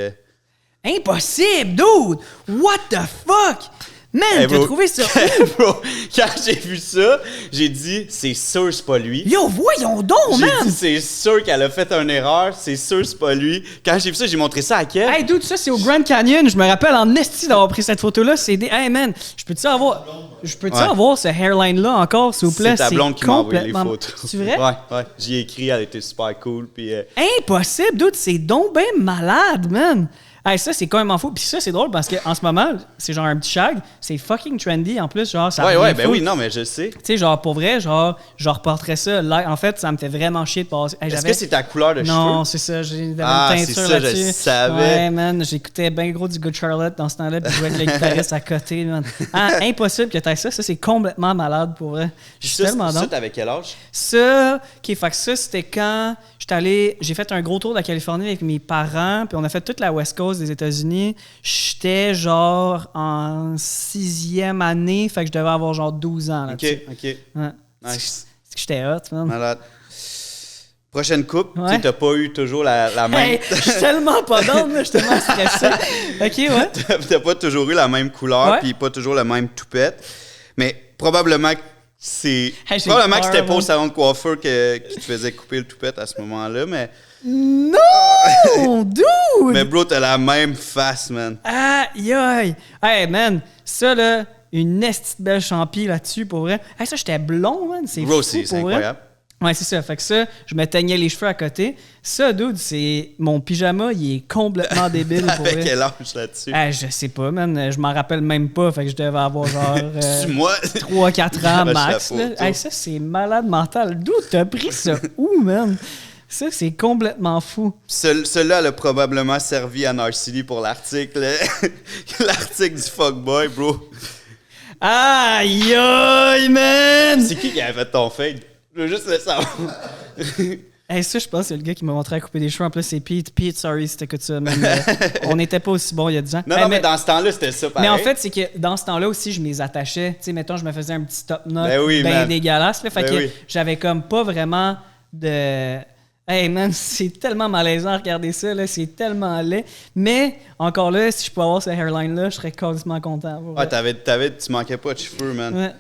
Impossible, dude! What the fuck? Man, hey, t'as trouvé ça où? Bro, quand j'ai vu ça, j'ai dit, c'est sûr c'est pas lui. Yo, voyons donc, man! J'ai dit, c'est sûr qu'elle a fait une erreur, c'est sûr c'est pas lui. Quand j'ai vu ça, j'ai montré ça à Kev. Hey, dude, ça, c'est au Grand Canyon. Je me rappelle en esti d'avoir pris cette photo-là. Hey, man, je peux-tu avoir ce hairline-là encore, s'il vous plaît? C'est ta blonde qui m'a envoyé les photos. C'est vrai? Ouais. J'y ai écrit, elle était super cool. Puis, Impossible, dude, c'est donc bien malade, man! Hey, ça, c'est quand même fou. Puis ça, c'est drôle parce qu'en ce moment, c'est genre un petit shag. C'est fucking trendy en plus. Genre, ça ben oui, non, mais je sais. Tu sais, genre, pour vrai, genre, je reporterais ça. Là, en fait, ça me fait vraiment chier de passer. Hey, est-ce que c'est ta couleur de cheveux? Non, c'est ça. J'ai une teinture là-dessus. Je savais. Ouais, man, j'écoutais bien gros du Good Charlotte dans ce temps-là. Puis je jouais avec le guitariste à côté, man. Impossible que t'aies ça. Ça, c'est complètement malade, pour vrai. Je suis tellement Ça, t'avais quel âge? Ça, OK, fait que ça, c'était quand j'ai fait un gros tour de la Californie avec mes parents, puis on a fait toute la West Coast des États-Unis. J'étais genre en 6e année, fait que je devais avoir genre 12 ans là-dessus. OK. Ouais. Nice. C'est que j'étais hot, man. Malade. Prochaine coupe, tu t'as pas eu toujours la même... Hey, je suis tellement pas d'ordre, je suis tellement stressé. OK, ouais. T'as pas toujours eu la même couleur, puis pas toujours le même toupette. Mais probablement que probablement que c'était pas au salon de coiffeur qui te faisait couper le toupette à ce moment-là, mais... Non! Dude! Mais bro, t'as la même face, man. Aïe! Hey, man, ça, là, une esti belle champi là-dessus, pour vrai. Hey, ça, j'étais blond, man. C'est bro, fou, c'est pour vrai. incroyable. Ouais, c'est ça. Fait que ça, je me teignais les cheveux à côté. Ça, dude, c'est... Mon pyjama, il est complètement débile. Avec quel âge là-dessus? Je sais pas, man. Je m'en rappelle même pas. Fait que je devais avoir genre... moi? 3-4 ans max. Là. Ça, c'est malade mental. D'où t'as pris ça? Où, man? Ça, c'est complètement fou. Celui-là a probablement servi à Narcity pour l'article. L'article du fuckboy, bro. Aïe, aïe, man! C'est qui avait fait ton fade? Je veux juste le savoir. Ça, je pense que c'est le gars qui m'a montré à couper des cheveux. En plus, c'est Pete. Pete, sorry si t'écoutes ça, man. On n'était pas aussi bon il y a 10 ans. Non, mais dans ce temps-là, c'était ça, pareil. Mais en fait, c'est que dans ce temps-là aussi, je m'y attachais. Tu sais, mettons, je me faisais un petit top knot bien dégueulasse. Là, fait que j'avais comme pas vraiment de... Hey man, c'est tellement malaisant à regarder ça, là, c'est tellement laid. Mais encore là, si je pouvais avoir ce hairline-là, je serais quasiment content. Tu manquais pas de cheveux, man. Ouais.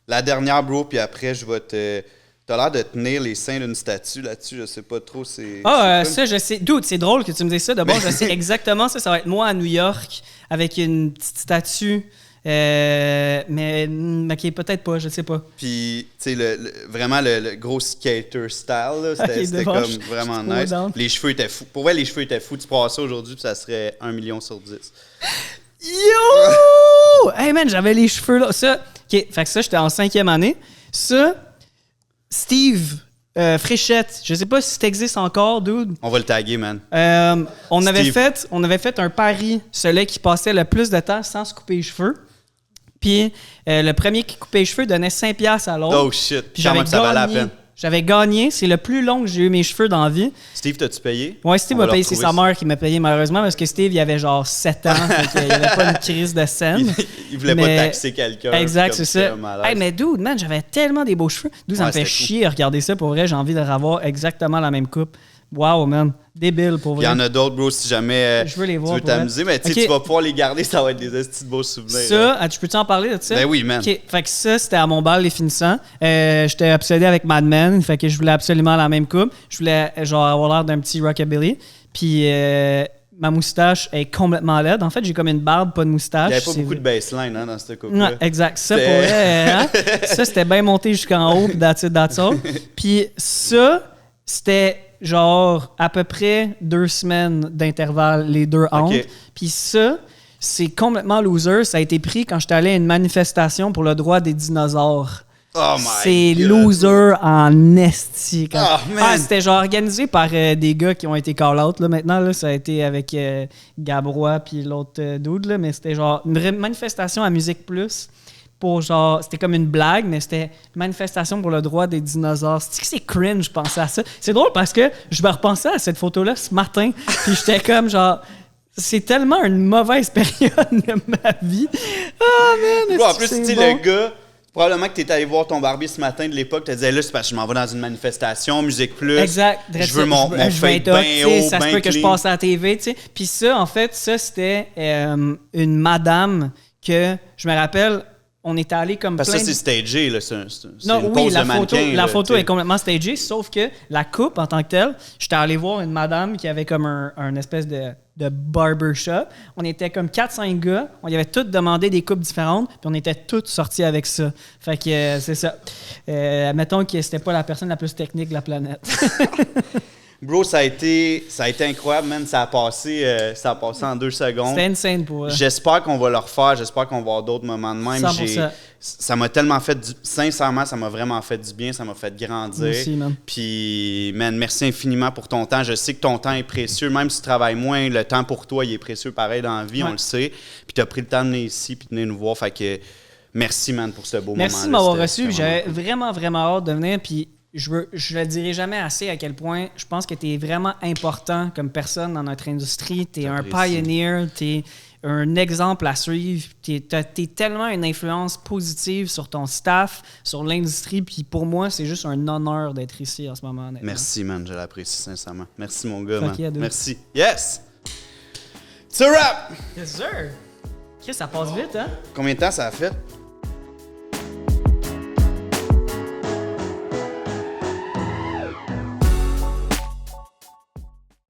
La dernière, bro, puis après, je vais te... T'as l'air de tenir les seins d'une statue là-dessus, je sais pas trop, c'est... Ça, je sais. Dude, c'est drôle que tu me dises ça. D'abord, je sais exactement ça. Ça va être moi à New York avec une petite statue... mais qui est peut-être pas, je sais pas. Puis, tu sais, vraiment le gros skater style, là, c'était comme vraiment nice. Les cheveux étaient fous. Pour vrai, les cheveux étaient fous. Tu pourras ça aujourd'hui, puis ça serait 1 million sur 10. Yo! Hey man, j'avais les cheveux là. Ça, fait que ça, j'étais en 5e année. Ça, Steve Fréchette, je sais pas si t'existes encore, dude. On va le taguer, man. On avait fait un pari, celui qui passait le plus de temps sans se couper les cheveux. Puis le premier qui coupait les cheveux donnait 5$ à l'autre. Oh shit. Puis quand même, ça valait la peine. J'avais gagné. C'est le plus long que j'ai eu mes cheveux dans la vie. Steve, t'as-tu payé? Ouais, Steve m'a payé. C'est sa mère qui m'a payé, malheureusement, parce que Steve, il avait genre 7 ans. Il n'y avait pas une crise de scène. Il voulait pas taxer quelqu'un. Exact, c'est ça. Hey, mais dude, man, j'avais tellement des beaux cheveux. Dude, ça me fait chier à regarder ça. Pour vrai, j'ai envie de revoir exactement la même coupe. Wow, man. Débile, pour vrai. Il y en a d'autres, bro, si jamais je veux les voir, tu veux t'amuser. Mais tu vas pouvoir les garder, ça va être des petits beaux souvenirs. Ça, tu peux-tu en parler de ça? Ben oui, man. Okay. Fait que ça, c'était à mon bal, les finissants. J'étais obsédé avec Mad Men. Fait que je voulais absolument la même coupe. Je voulais genre avoir l'air d'un petit rockabilly. Puis ma moustache est complètement laide. En fait, j'ai comme une barbe, pas de moustache. Il n'y avait pas beaucoup de baseline dans cette coupe-là. Non, exact. Ça, pour vrai, ça, c'était bien monté jusqu'en haut. Puis that's all. Puis ça, c'était... genre à peu près 2 semaines d'intervalle, les deux entre. Okay. Puis ça, c'est complètement loser. Ça a été pris quand j'étais allé à une manifestation pour le droit des dinosaures. Oh my c'est God. Loser en esti. Oh, c'était genre organisé par des gars qui ont été call-out. Là. Maintenant, là, ça a été avec Gabrois puis l'autre dude. Là, mais c'était genre une manifestation à Musique Plus. Pour genre, c'était comme une blague, mais c'était une manifestation pour le droit des dinosaures. C'est cringe, je pensais à ça. C'est drôle parce que je me repensais à cette photo-là ce matin, puis j'étais comme genre, c'est tellement une mauvaise période de ma vie. Ah, man, en plus, tu sais, le gars, probablement que tu étais allé voir ton barbier ce matin de l'époque, tu disais là, c'est parce que je m'en vais dans une manifestation, Musique Plus. Exact. Je veux mon fade bien haut, ça se peut que je passe à la TV, tu sais. Puis ça, en fait, ça, c'était une madame que, je me rappelle, on était allé comme parce plein que ça, c'est stagé, là. C'est non, une oui, pose de mannequin. La photo est complètement stagée, sauf que la coupe, en tant que telle, j'étais allé voir une madame qui avait comme un espèce de barbershop. On était comme 4-5 gars. On y avait tous demandé des coupes différentes, puis on était tous sortis avec ça. Fait que c'est ça. Mettons que c'était pas la personne la plus technique de la planète. Bro, ça a été incroyable, man. Ça a passé en 2 secondes. C'était insane pour eux. J'espère qu'on va le refaire. J'espère qu'on va avoir d'autres moments de même. 100%. Ça m'a tellement fait sincèrement, ça m'a vraiment fait du bien. Ça m'a fait grandir. Merci, man. Puis, man, merci infiniment pour ton temps. Je sais que ton temps est précieux. Même si tu travailles moins, le temps pour toi, il est précieux pareil dans la vie, on le sait. Puis, tu as pris le temps de venir ici puis de venir nous voir. Fait que merci, man, pour ce beau moment-là. Merci de m'avoir reçu. J'avais vraiment, vraiment hâte de venir. Puis, je le dirai jamais assez à quel point je pense que tu es vraiment important comme personne dans notre industrie. Tu es un pioneer, tu es un exemple à suivre. Tu es tellement une influence positive sur ton staff, sur l'industrie. Puis pour moi, c'est juste un honneur d'être ici en ce moment. Honnêtement. Merci, man. Je l'apprécie sincèrement. Merci, mon gars, man. Merci. Yes! It's a wrap! Yes, sir! Okay, ça passe vite, hein? Combien de temps ça a fait?